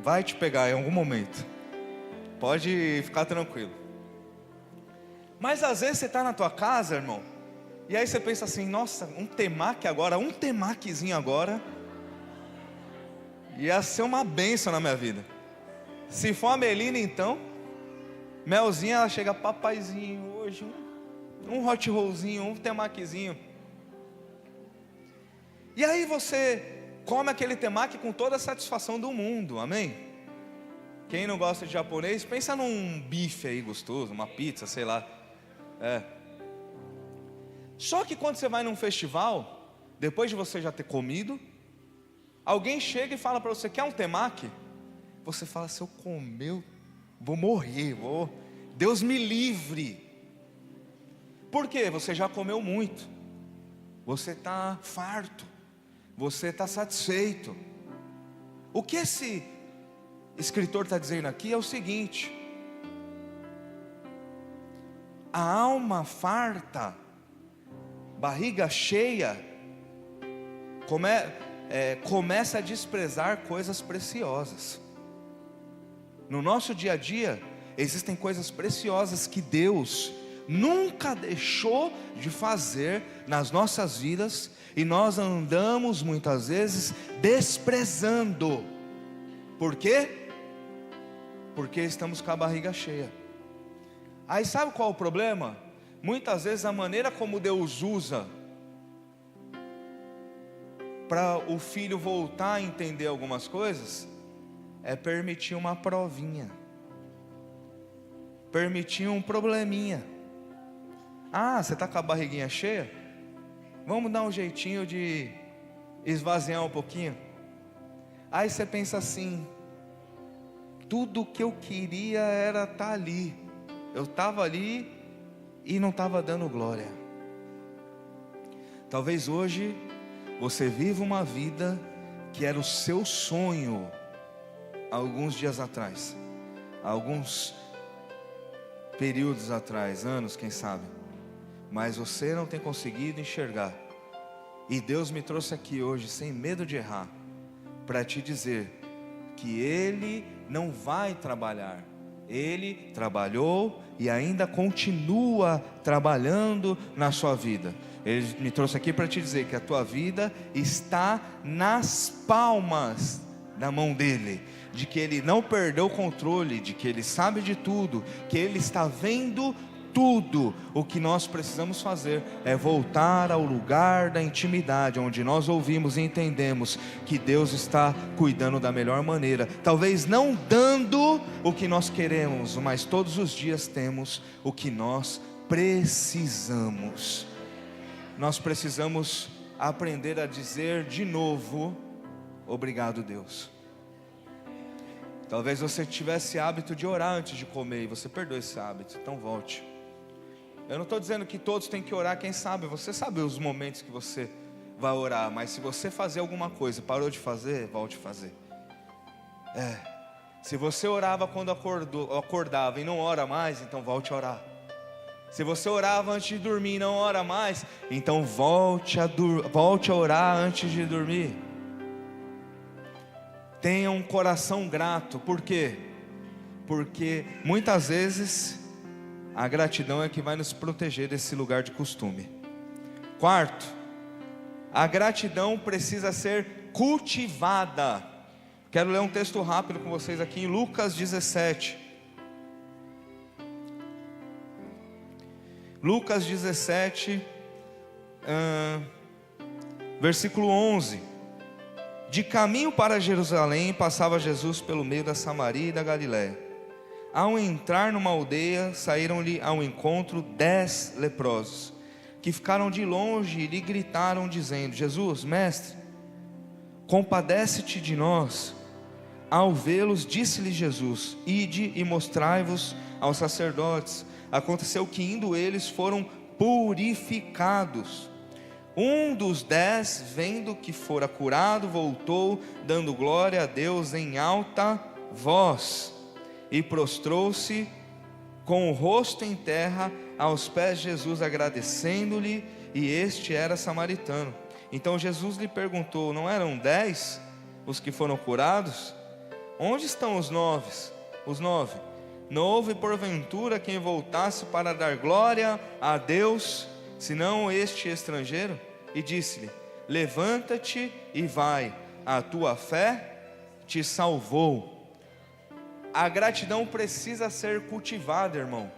Vai te pegar em algum momento. Pode ficar tranquilo. Mas às vezes você está na tua casa, irmão, e aí você pensa assim, nossa, um temakizinho agora, ia ser uma bênção na minha vida. Se for a Melina então, melzinha, ela chega, papaizinho, hoje um hot rollzinho, um temakizinho. E aí você come aquele temaki com toda a satisfação do mundo, amém? Quem não gosta de japonês, pensa num bife aí gostoso, uma pizza, sei lá. Só que quando você vai num festival, depois de você já ter comido, alguém chega e fala para você, quer um temaki? Você fala, se eu comer, vou morrer, Deus me livre. Por quê? Você já comeu muito, você está farto, você está satisfeito. O que esse escritor está dizendo aqui é o seguinte: a alma farta, barriga cheia, começa a desprezar coisas preciosas. No nosso dia a dia, existem coisas preciosas que Deus nunca deixou de fazer nas nossas vidas, e nós andamos muitas vezes desprezando. Por quê? Porque estamos com a barriga cheia. Aí sabe qual é o problema? Muitas vezes a maneira como Deus usa para o filho voltar a entender algumas coisas é permitir uma provinha, permitir um probleminha. Ah, você está com a barriguinha cheia? Vamos dar um jeitinho de esvaziar um pouquinho. Aí você pensa assim: tudo que eu queria era estar ali. Eu estava ali e não estava dando glória. Talvez hoje você viva uma vida que era o seu sonho alguns dias atrás, alguns períodos atrás, anos quem sabe, mas você não tem conseguido enxergar. E Deus me trouxe aqui hoje sem medo de errar, para te dizer que Ele não vai trabalhar. Ele trabalhou e ainda continua trabalhando na sua vida. Ele me trouxe aqui para te dizer que a tua vida está nas palmas da mão dele, de que Ele não perdeu o controle, de que Ele sabe de tudo, que Ele está vendo tudo. O que nós precisamos fazer é voltar ao lugar da intimidade, onde nós ouvimos e entendemos que Deus está cuidando da melhor maneira, talvez não dando o que nós queremos, mas todos os dias temos o que nós precisamos. Nós precisamos aprender a dizer de novo: obrigado, Deus. Talvez você tivesse hábito de orar antes de comer e você perdeu esse hábito, então volte. Eu não estou dizendo que todos têm que orar, quem sabe, você sabe os momentos que você vai orar, mas se você fazer alguma coisa, parou de fazer, volte a fazer. Se você orava quando acordava e não ora mais, então volte a orar. Se você orava antes de dormir e não ora mais, então volte a orar antes de dormir. Tenha um coração grato. Por quê? Porque muitas vezes a gratidão é que vai nos proteger desse lugar de costume. Quarto, a gratidão precisa ser cultivada. Quero ler um texto rápido com vocês aqui em Lucas 17. Lucas 17, versículo 11. De caminho para Jerusalém, passava Jesus pelo meio da Samaria e da Galiléia. Ao entrar numa aldeia, saíram-lhe ao encontro 10 leprosos, que ficaram de longe e lhe gritaram dizendo: Jesus, mestre, compadece-te de nós. Ao vê-los, disse-lhe Jesus: ide e mostrai-vos aos sacerdotes. Aconteceu que indo eles foram purificados. Um dos 10, vendo que fora curado, voltou, dando glória a Deus em alta voz, e prostrou-se com o rosto em terra aos pés de Jesus, agradecendo-lhe, e este era samaritano. Então Jesus lhe perguntou: não eram 10 os que foram curados? Onde estão os 9? Não houve porventura quem voltasse para dar glória a Deus, senão este estrangeiro? E disse-lhe: levanta-te e vai, a tua fé te salvou. A gratidão precisa ser cultivada, irmão.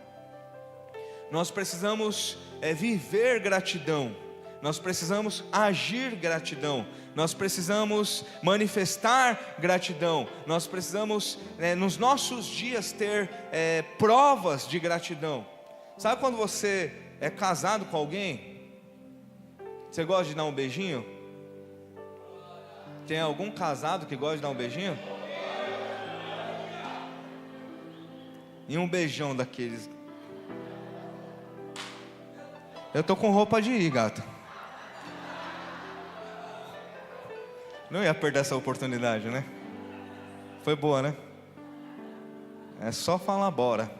Nós precisamos viver gratidão. Nós precisamos agir gratidão. Nós precisamos manifestar gratidão. Nós precisamos nos nossos dias ter provas de gratidão. Sabe quando você é casado com alguém? Você gosta de dar um beijinho? Tem algum casado que gosta de dar um beijinho? E um beijão daqueles. Eu tô com roupa de ir, gato. Não ia perder essa oportunidade, né? Foi boa, né? É só falar bora.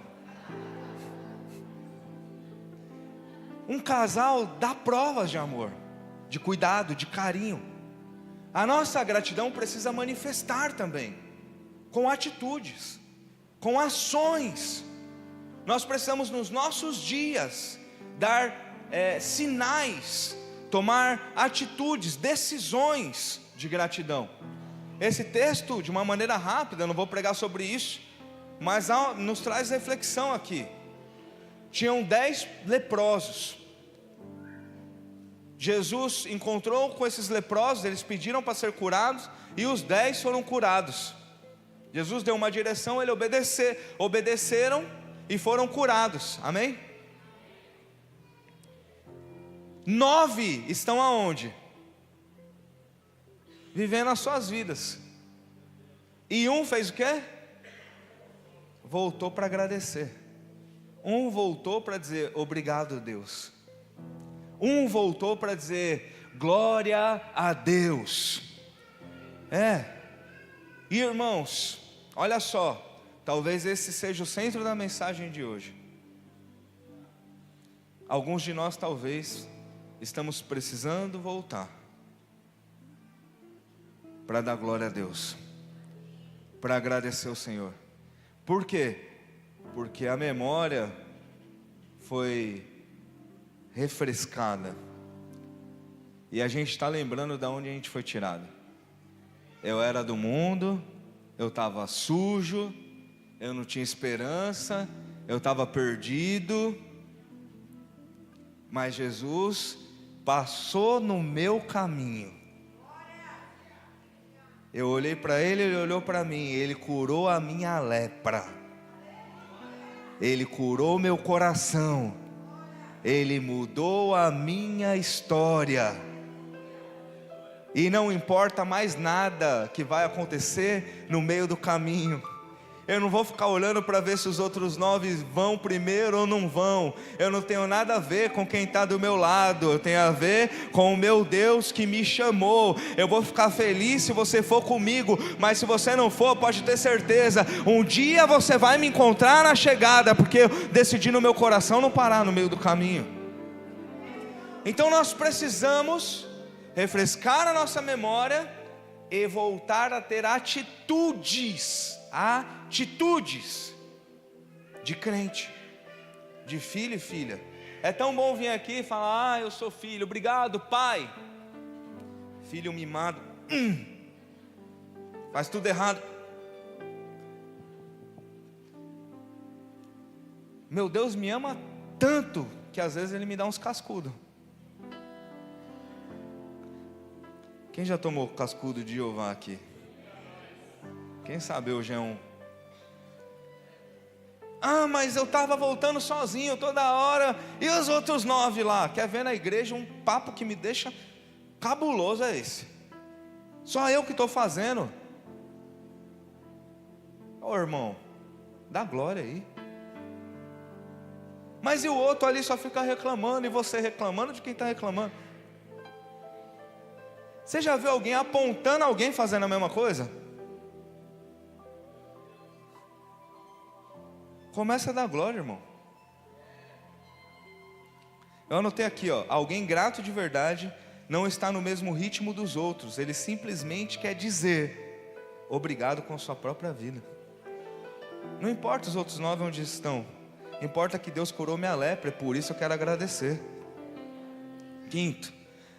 Um casal dá provas de amor, de cuidado, de carinho. A nossa gratidão precisa manifestar também, com atitudes, com ações. Nós precisamos nos nossos dias dar sinais tomar atitudes, decisões de gratidão. Esse texto, de uma maneira rápida, eu não vou pregar sobre isso, mas nos traz reflexão aqui. Tinham 10 leprosos. Jesus encontrou com esses leprosos, eles pediram para ser curados, e os 10 foram curados. Jesus deu uma direção, eles obedeceram e foram curados, amém? 9 estão aonde? Vivendo as suas vidas. E um fez o quê? Voltou para agradecer. Um voltou para dizer, obrigado, Deus. Um voltou para dizer, glória a Deus. E irmãos, olha só, talvez esse seja o centro da mensagem de hoje. Alguns de nós talvez estamos precisando voltar para dar glória a Deus, para agradecer ao Senhor. Por quê? Porque a memória foi refrescada, e a gente está lembrando de onde a gente foi tirado. Eu era do mundo, eu estava sujo, eu não tinha esperança, eu estava perdido, mas Jesus passou no meu caminho. Eu olhei para Ele, Ele olhou para mim, Ele curou a minha lepra, Ele curou meu coração, Ele mudou a minha história. E não importa mais nada que vai acontecer no meio do caminho. Eu não vou ficar olhando para ver se os outros 9 vão primeiro ou não vão. Eu não tenho nada a ver com quem está do meu lado. Eu tenho a ver com o meu Deus que me chamou. Eu vou ficar feliz se você for comigo, mas se você não for, pode ter certeza, um dia você vai me encontrar na chegada, porque eu decidi no meu coração não parar no meio do caminho. Então nós precisamos refrescar a nossa memória e voltar a ter atitudes de crente, de filho e filha. É tão bom vir aqui e falar, eu sou filho, obrigado pai. Filho mimado, faz tudo errado. Meu Deus me ama tanto que às vezes Ele me dá uns cascudos. Quem já tomou cascudo de Jeová aqui? Quem sabe hoje é um... mas eu estava voltando sozinho toda hora, e os outros 9 lá? Quer ver na igreja um papo que me deixa cabuloso é esse? Só eu que estou fazendo. Irmão, dá glória aí. Mas e o outro ali só fica reclamando, e você reclamando de quem está reclamando? Você já viu alguém apontando alguém fazendo a mesma coisa? Começa a dar glória, irmão. Eu anotei aqui, alguém grato de verdade não está no mesmo ritmo dos outros. Ele simplesmente quer dizer obrigado com sua própria vida. Não importa os outros 9 onde estão, importa que Deus curou minha lepra, e por isso eu quero agradecer. Quinto,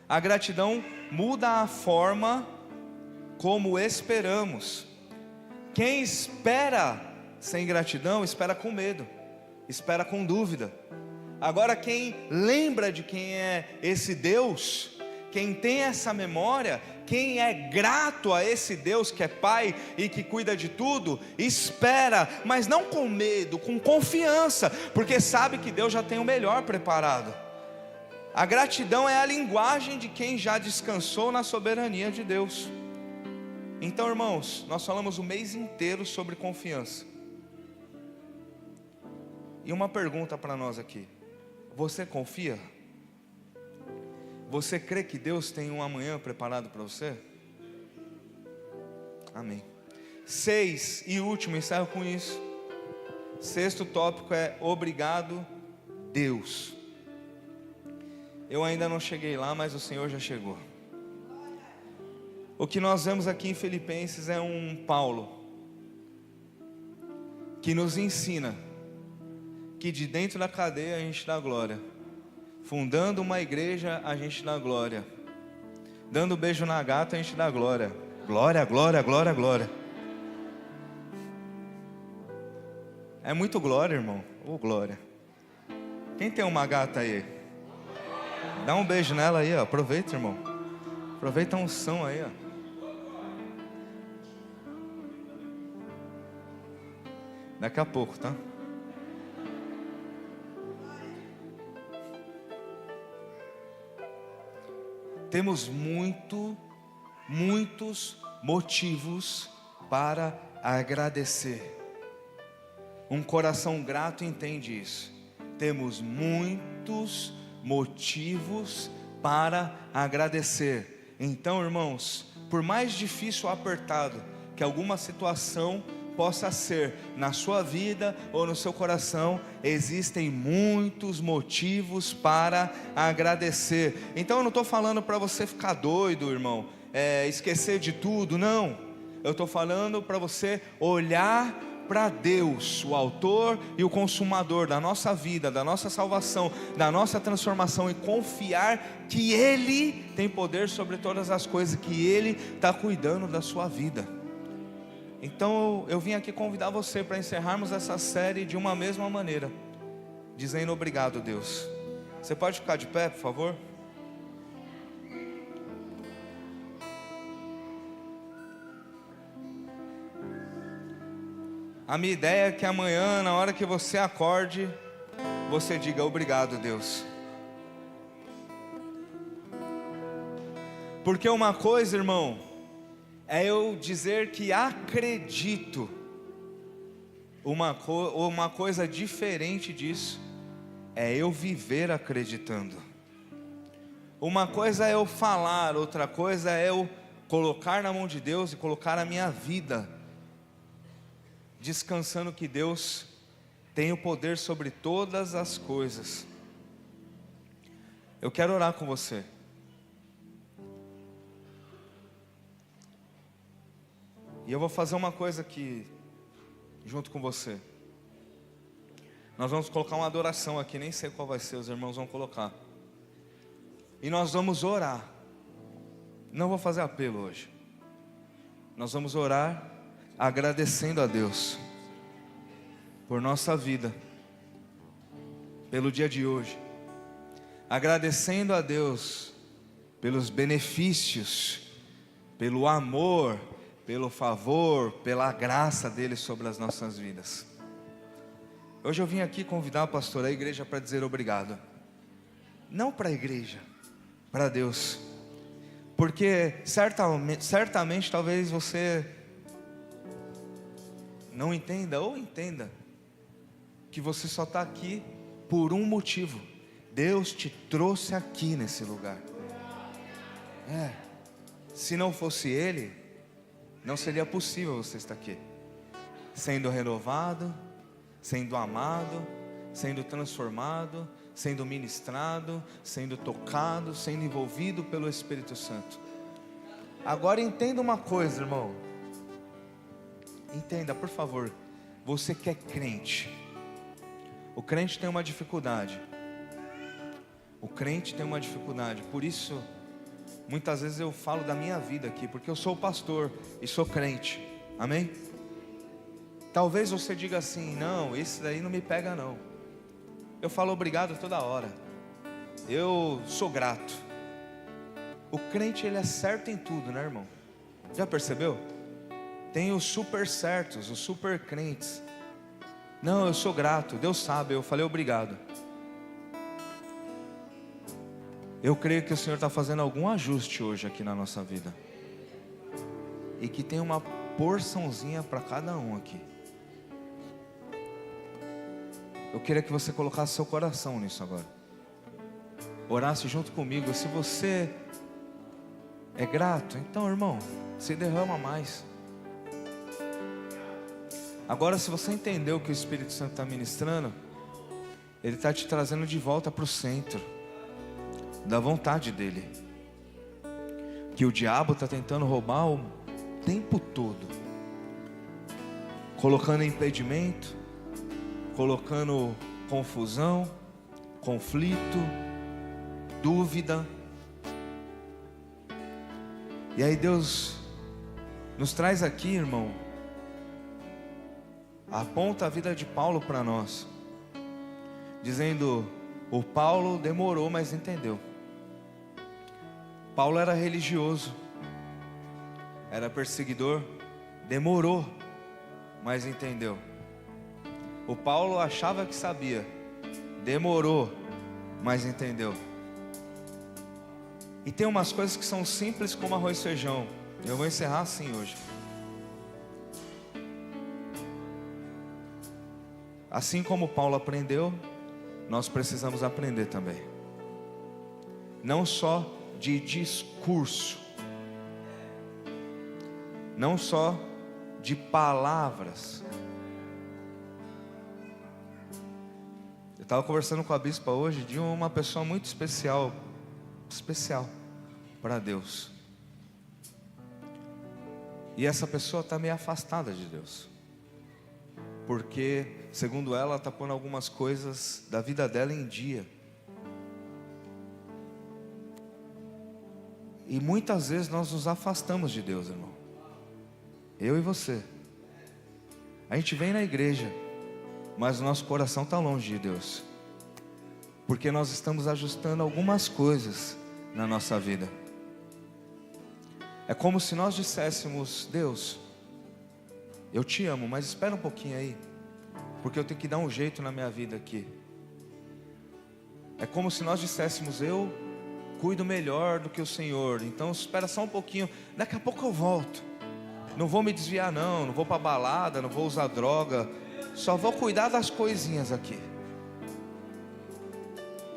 a gratidão muda a forma como esperamos. Quem espera sem gratidão, espera com medo, espera com dúvida. Agora quem lembra de quem é esse Deus, quem tem essa memória, quem é grato a esse Deus que é Pai e que cuida de tudo, espera, mas não com medo, com confiança, porque sabe que Deus já tem o melhor preparado. A gratidão é a linguagem de quem já descansou na soberania de Deus. Então, irmãos, nós falamos o mês inteiro sobre confiança. E uma pergunta para nós aqui: você confia? Você crê que Deus tem um amanhã preparado para você? Amém. 6 e último, encerro com isso. 6º tópico é obrigado, Deus. Eu ainda não cheguei lá, mas o Senhor já chegou. O que nós vemos aqui em Filipenses é um Paulo que nos ensina que de dentro da cadeia a gente dá glória, Fundando uma igreja, a gente dá glória. Dando beijo na gata, a gente dá glória. Glória, glória, glória, glória. É muito glória, irmão. Ô, glória. Quem tem uma gata aí? Dá um beijo nela aí, ó. Aproveita, irmão. Aproveita a unção aí, ó. Daqui a pouco, tá? Temos muitos motivos para agradecer. Um coração grato entende isso. Temos muitos motivos para agradecer. Então, irmãos, por mais difícil ou apertado que alguma situação possa ser na sua vida ou no seu coração, existem muitos motivos para agradecer. Então eu não estou falando para você ficar doido, irmão, esquecer de tudo, não. Eu estou falando para você olhar para Deus, o autor e o consumador da nossa vida, da nossa salvação, da nossa transformação, e confiar que Ele tem poder sobre todas as coisas, que Ele está cuidando da sua vida. Então eu vim aqui convidar você para encerrarmos essa série de uma mesma maneira, dizendo obrigado, Deus. Você pode ficar de pé, por favor? A minha ideia é que amanhã, na hora que você acorde, você diga obrigado, Deus. Porque uma coisa, irmão, é eu dizer que acredito. Uma coisa diferente disso é eu viver acreditando. Uma coisa é eu falar, outra coisa é eu colocar na mão de Deus e colocar a minha vida descansando que Deus tem o poder sobre todas as coisas. Eu quero orar com você. E eu vou fazer uma coisa aqui, junto com você. Nós vamos colocar uma adoração aqui, nem sei qual vai ser, os irmãos vão colocar. E nós vamos orar. Não vou fazer apelo hoje. Nós vamos orar agradecendo a Deus por nossa vida, pelo dia de hoje. Agradecendo a Deus pelos benefícios, pelo amor, pelo favor, pela graça dele sobre as nossas vidas. Hoje eu vim aqui convidar o pastor, a igreja, para dizer obrigado. Não para a igreja, para Deus. Porque certamente talvez você não entenda ou entenda que você só está aqui por um motivo. Deus te trouxe aqui nesse lugar. Se não fosse Ele, não seria possível você estar aqui, sendo renovado, sendo amado, sendo transformado, sendo ministrado, sendo tocado, sendo envolvido pelo Espírito Santo. Agora entenda uma coisa, irmão. Entenda, por favor. Você que é crente, o crente tem uma dificuldade. O crente tem uma dificuldade. Por isso, muitas vezes eu falo da minha vida aqui, porque eu sou pastor e sou crente. Amém? Talvez você diga assim: não, esse daí não me pega não. Eu falo obrigado toda hora. Eu sou grato. O crente, ele é certo em tudo, né, irmão? Já percebeu? Tem os super certos, os super crentes. Não, eu sou grato, Deus sabe, eu falei obrigado. Eu creio que o Senhor está fazendo algum ajuste hoje aqui na nossa vida, e que tem uma porçãozinha para cada um aqui. Eu queria que você colocasse seu coração nisso agora, orasse junto comigo. Se você é grato, então, irmão, se derrama mais. Agora, se você entendeu que o Espírito Santo está ministrando, Ele está te trazendo de volta para o centro da vontade dEle, que o diabo está tentando roubar o tempo todo, colocando impedimento, colocando confusão, conflito, dúvida. E aí Deus nos traz aqui, irmão, aponta a vida de Paulo para nós, dizendo: o Paulo demorou, mas entendeu. Paulo era religioso, era perseguidor, demorou, mas entendeu. O Paulo achava que sabia, demorou, mas entendeu. E tem umas coisas que são simples como arroz e feijão. Eu vou encerrar assim hoje. Assim como Paulo aprendeu, nós precisamos aprender também. Não só de discurso, não só de palavras. Eu estava conversando com a bispa hoje de uma pessoa muito especial para Deus. E essa pessoa está meio afastada de Deus, porque, segundo ela, está pondo algumas coisas da vida dela em dia. E muitas vezes nós nos afastamos de Deus, irmão. Eu e você. A gente vem na igreja, mas o nosso coração está longe de Deus, porque nós estamos ajustando algumas coisas na nossa vida. É como se nós disséssemos: Deus, eu te amo, mas espera um pouquinho aí, porque eu tenho que dar um jeito na minha vida aqui. É como se nós disséssemos: eu cuido melhor do que o Senhor, então espera só um pouquinho, daqui a pouco eu volto. Não vou me desviar não vou para balada, não vou usar droga, só vou cuidar das coisinhas aqui.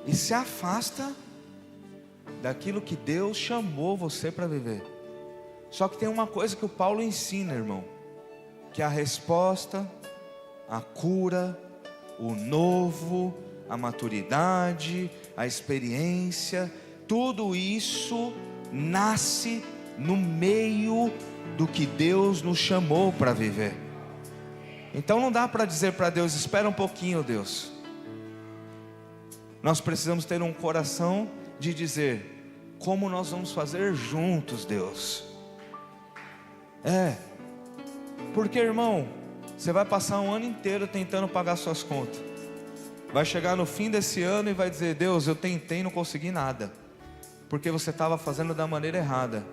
E se afasta daquilo que Deus chamou você para viver. Só que tem uma coisa que o Paulo ensina, irmão, que é a resposta, a cura, o novo, a maturidade, a experiência, tudo isso nasce no meio do que Deus nos chamou para viver. Então não dá para dizer para Deus: espera um pouquinho, Deus. Nós precisamos ter um coração de dizer: como nós vamos fazer juntos, Deus? Porque, irmão, você vai passar um ano inteiro tentando pagar suas contas. Vai chegar no fim desse ano e vai dizer: Deus, eu tentei e não consegui nada, porque você estava fazendo da maneira errada.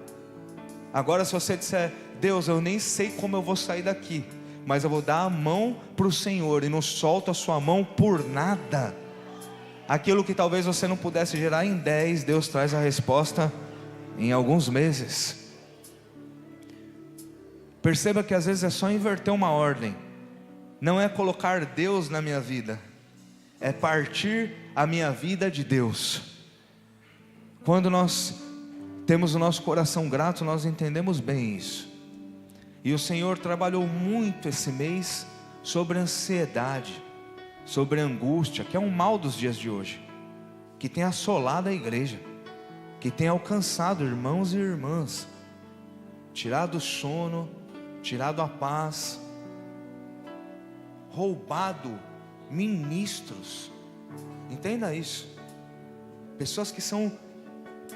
Agora, se você disser: Deus, eu nem sei como eu vou sair daqui, mas eu vou dar a mão para o Senhor e não solto a sua mão por nada, aquilo que talvez você não pudesse gerar em 10, Deus traz a resposta em alguns meses. Perceba que às vezes é só inverter uma ordem. Não é colocar Deus na minha vida, é partir a minha vida de Deus. Quando nós temos o nosso coração grato, nós entendemos bem isso. E o Senhor trabalhou muito esse mês sobre ansiedade, sobre angústia, que é um mal dos dias de hoje, que tem assolado a igreja, que tem alcançado irmãos e irmãs, tirado o sono, tirado a paz, roubado ministros. Entenda isso. Pessoas que são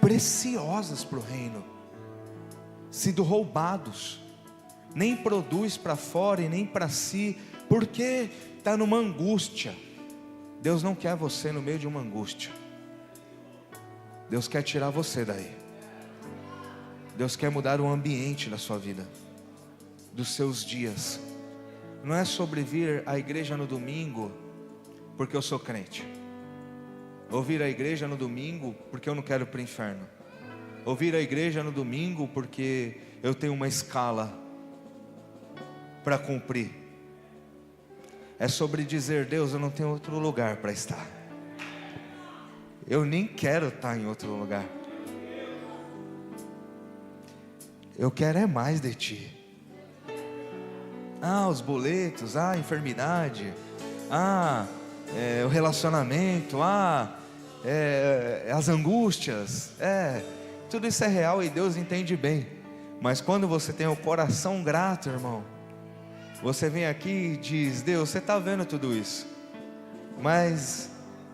preciosas para o reino, sido roubados. Nem produz para fora e nem para si, porque está numa angústia. Deus não quer você no meio de uma angústia. Deus quer tirar você daí. Deus quer mudar o ambiente da sua vida, dos seus dias. Não é sobre vir à igreja no domingo porque eu sou crente, ou vir à igreja no domingo porque eu não quero ir para o inferno, ou vir à igreja no domingo porque eu tenho uma escala para cumprir. É sobre dizer: Deus, eu não tenho outro lugar para estar, eu nem quero estar em outro lugar, eu quero é mais de Ti. Os boletos, a enfermidade, o relacionamento, as angústias, tudo isso é real e Deus entende bem. Mas quando você tem o coração grato, irmão, você vem aqui e diz: Deus, você está vendo tudo isso, mas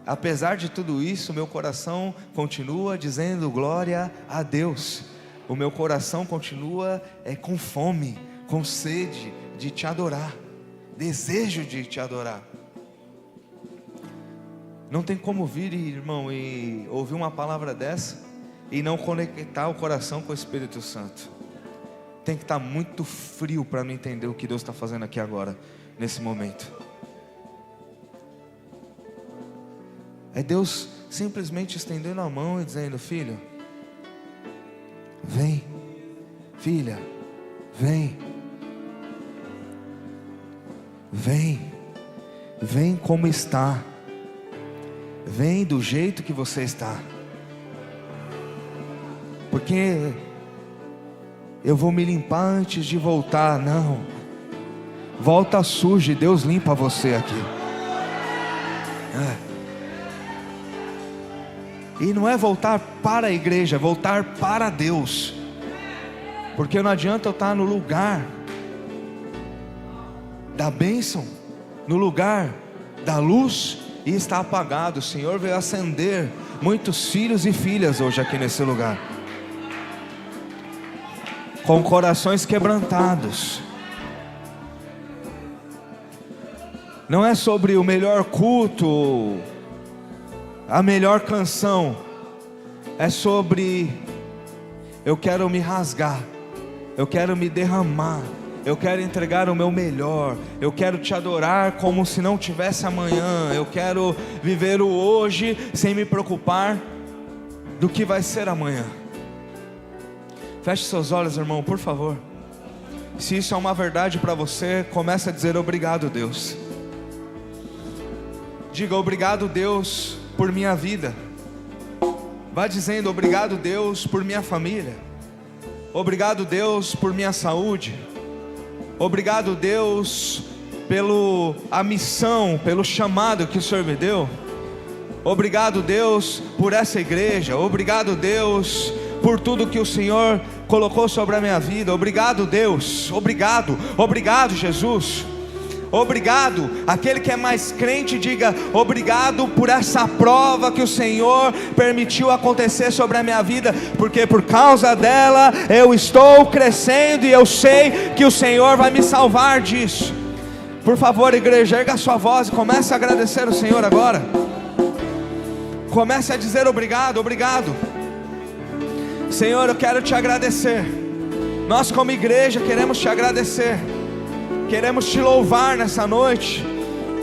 apesar de tudo isso, meu coração continua dizendo glória a Deus. O meu coração continua com fome, com sede de te adorar, desejo de te adorar. Não tem como vir, irmão, e ouvir uma palavra dessa e não conectar o coração com o Espírito Santo. Tem que estar muito frio para não entender o que Deus está fazendo aqui agora, nesse momento. É Deus simplesmente estendendo a mão e dizendo: filho, vem, filha, vem, vem como está, vem do jeito que você está, porque eu vou me limpar antes de voltar. Não, volta suja e Deus limpa você aqui. E não é voltar para a igreja, é voltar para Deus. Porque não adianta eu estar no lugar da bênção, no lugar da luz, e estar apagado. O Senhor veio acender muitos filhos e filhas hoje aqui nesse lugar, com corações quebrantados. Não é sobre o melhor culto, a melhor canção. É sobre: eu quero me rasgar, eu quero me derramar, eu quero entregar o meu melhor, eu quero te adorar como se não tivesse amanhã, eu quero viver o hoje sem me preocupar do que vai ser amanhã. Feche seus olhos, irmão, por favor. Se isso é uma verdade para você, comece a dizer: obrigado, Deus. Diga: obrigado, Deus, por minha vida. Vá dizendo: obrigado, Deus, por minha família. Obrigado, Deus, por minha saúde. Obrigado, Deus, pela missão, pelo chamado que o Senhor me deu. Obrigado, Deus, por essa igreja. Obrigado, Deus, por tudo que o Senhor colocou sobre a minha vida. Obrigado, Deus. Obrigado, obrigado, Jesus. Obrigado. Aquele que é mais crente, diga: obrigado por essa prova que o Senhor permitiu acontecer sobre a minha vida, porque por causa dela eu estou crescendo, e eu sei que o Senhor vai me salvar disso. Por favor, igreja, erga a sua voz e comece a agradecer o Senhor agora. Comece a dizer: obrigado, obrigado. Senhor, eu quero te agradecer. Nós como igreja queremos te agradecer. Queremos te louvar nessa noite,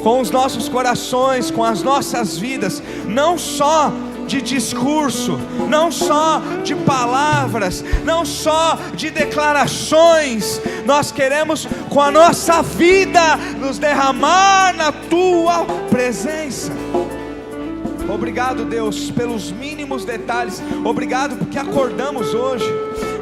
com os nossos corações, com as nossas vidas, não só de discurso, não só de palavras, não só de declarações. Nós queremos com a nossa vida nos derramar na tua presença. Obrigado, Deus, pelos mínimos detalhes. Obrigado porque acordamos hoje.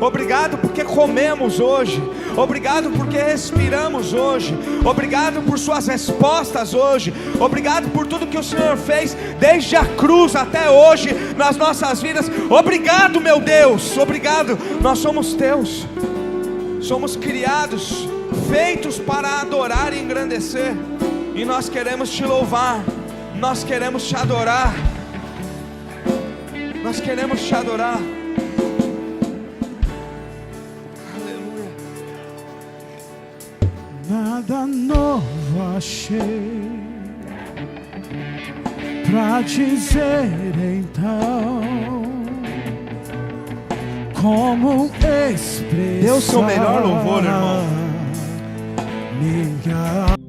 Obrigado porque comemos hoje. Obrigado porque respiramos hoje. Obrigado por suas respostas hoje. Obrigado por tudo que o Senhor fez desde a cruz até hoje nas nossas vidas. Obrigado, meu Deus. Obrigado. Nós somos teus. Somos criados, feitos para adorar e engrandecer. E nós queremos te louvar. Nós queremos te adorar. Nós queremos te adorar. Aleluia. Nada novo achei pra dizer então, como expressar Dê o seu melhor louvor, irmão. minha